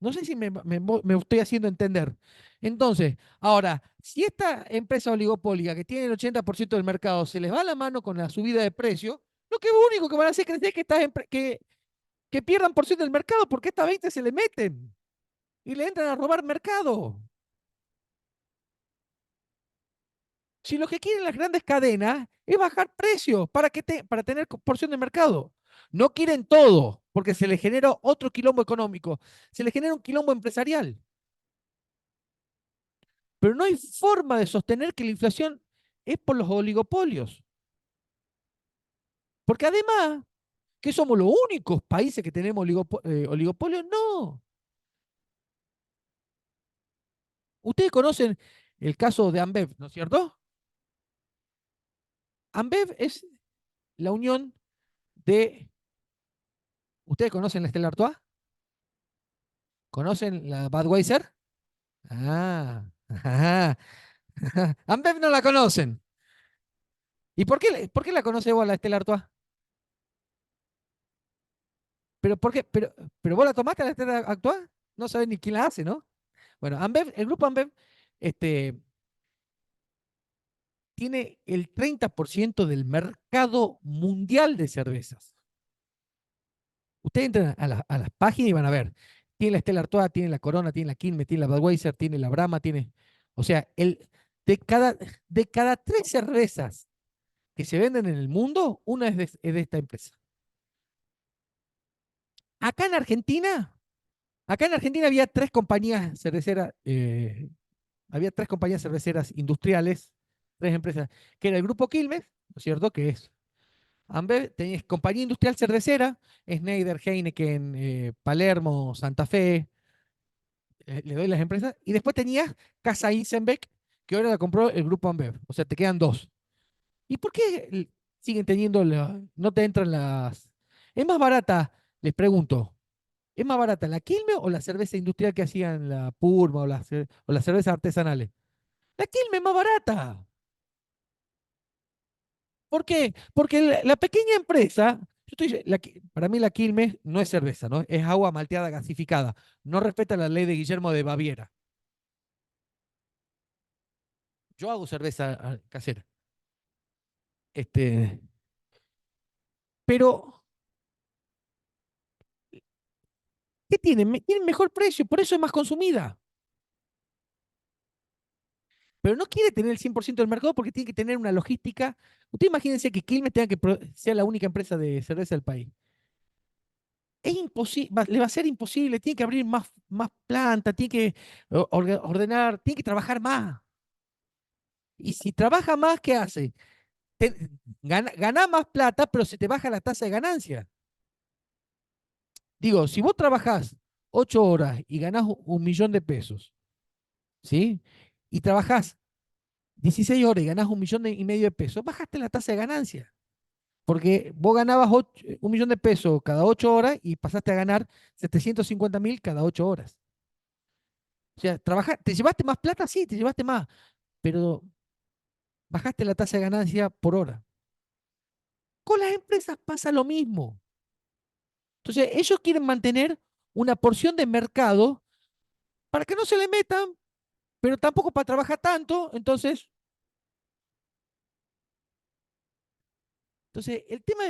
No sé si me estoy haciendo entender. Entonces, ahora, si esta empresa oligopólica que tiene el 80% del mercado se les va la mano con la subida de precio, lo que único que van a hacer es que, que pierdan porción del mercado porque estas 20 se le meten y le entran a robar mercado. Si lo que quieren las grandes cadenas es bajar precios para tener porción de mercado. No quieren todo, porque se les genera otro quilombo económico, se les genera un quilombo empresarial. Pero no hay forma de sostener que la inflación es por los oligopolios. Porque además, que somos los únicos países que tenemos oligopolios, no. Ustedes conocen el caso de Ambev, ¿no es cierto? Ambev es la unión de. ¿Ustedes conocen la Stella Artois? ¿Conocen la Budweiser? Ah, ajá. Ambev no la conocen. ¿Y por qué la conoce vos la Stella Artois? ¿Pero por qué? Pero vos la tomaste la Stella Artois? No sabés ni quién la hace, ¿no? Bueno, Ambev, el grupo Ambev este, tiene el 30% del mercado mundial de cervezas. Ustedes entran a las páginas y van a ver. Tiene la Stella Artois, tiene la Corona, tiene la Quilmes, tiene la Budweiser, tiene la Brahma, tiene. O sea, de cada tres cervezas que se venden en el mundo, una es de esta empresa. Acá en Argentina, acá en Argentina había tres compañías cerveceras industriales, tres empresas, que era el Grupo Quilmes, ¿no es cierto? Que es Ambev, tenías compañía industrial cervecera, Schneider, Heineken, Palermo, Santa Fe, le doy las empresas, y después tenías Casa Isenbeck, que ahora la compró el Grupo Ambev, o sea, te quedan dos. ¿Y por qué siguen teniendo, no te entran las... Es más barata, les pregunto, ¿es más barata la Quilmes o la cerveza industrial que hacían la Purma o las cervezas artesanales? La Quilmes es más barata. ¿Por qué? Porque la pequeña empresa, para mí la Quilmes no es cerveza, ¿no? Es agua malteada gasificada. No respeta la ley de Guillermo de Baviera. Yo hago cerveza casera. Este, pero, ¿qué tiene? Tiene mejor precio, por eso es más consumida. Pero no quiere tener el 100% del mercado porque tiene que tener una logística. Usted imagínense que Quilmes tenga que sea la única empresa de cerveza del país. Es imposible, le va a ser imposible, tiene que abrir más plantas, tiene que ordenar, tiene que trabajar más. Y si trabaja más, ¿qué hace? Gana más plata, pero se te baja la tasa de ganancia. Digo, si vos trabajás 8 horas y ganás 1 millón de pesos, ¿sí? Y trabajás 16 horas y ganás 1,5 millones de pesos, bajaste la tasa de ganancia. Porque vos ganabas 1 millón de pesos cada 8 horas y pasaste a ganar 750.000 cada 8 horas. O sea, ¿te llevaste más plata? Sí, te llevaste más, pero bajaste la tasa de ganancia por hora. Con las empresas pasa lo mismo. Entonces, ellos quieren mantener una porción de mercado para que no se le metan, pero tampoco para trabajar tanto. Entonces, el tema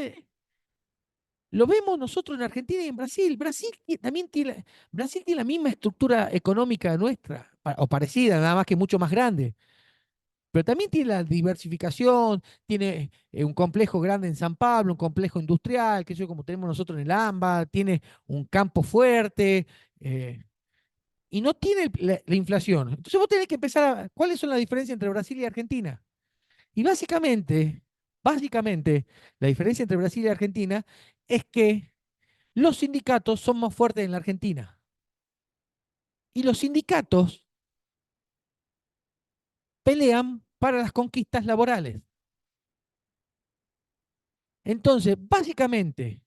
lo vemos nosotros en Argentina y en Brasil. Brasil tiene la misma estructura económica nuestra, o parecida, nada más que mucho más grande. Pero también tiene la diversificación, tiene un complejo grande en San Pablo, un complejo industrial, que es como tenemos nosotros en el AMBA, tiene un campo fuerte, y no tiene la inflación. Entonces vos tenés que empezar ¿cuáles son las diferencias entre Brasil y Argentina? Y básicamente, la diferencia entre Brasil y Argentina es que los sindicatos son más fuertes en la Argentina. Y los sindicatos pelean para las conquistas laborales. Entonces, básicamente,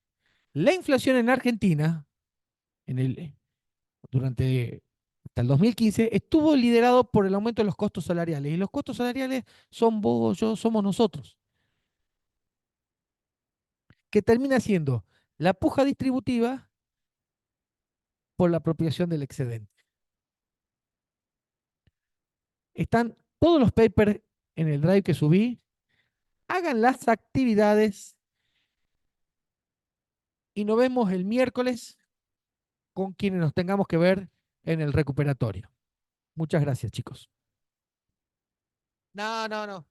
la inflación en Argentina, en el, durante hasta el 2015, estuvo liderado por el aumento de los costos salariales. Y los costos salariales son vos, yo, somos nosotros, que termina siendo la puja distributiva por la apropiación del excedente. Están todos los papers en el drive que subí. Hagan las actividades y nos vemos el miércoles con quienes nos tengamos que ver en el recuperatorio. Muchas gracias, chicos. No, no, no.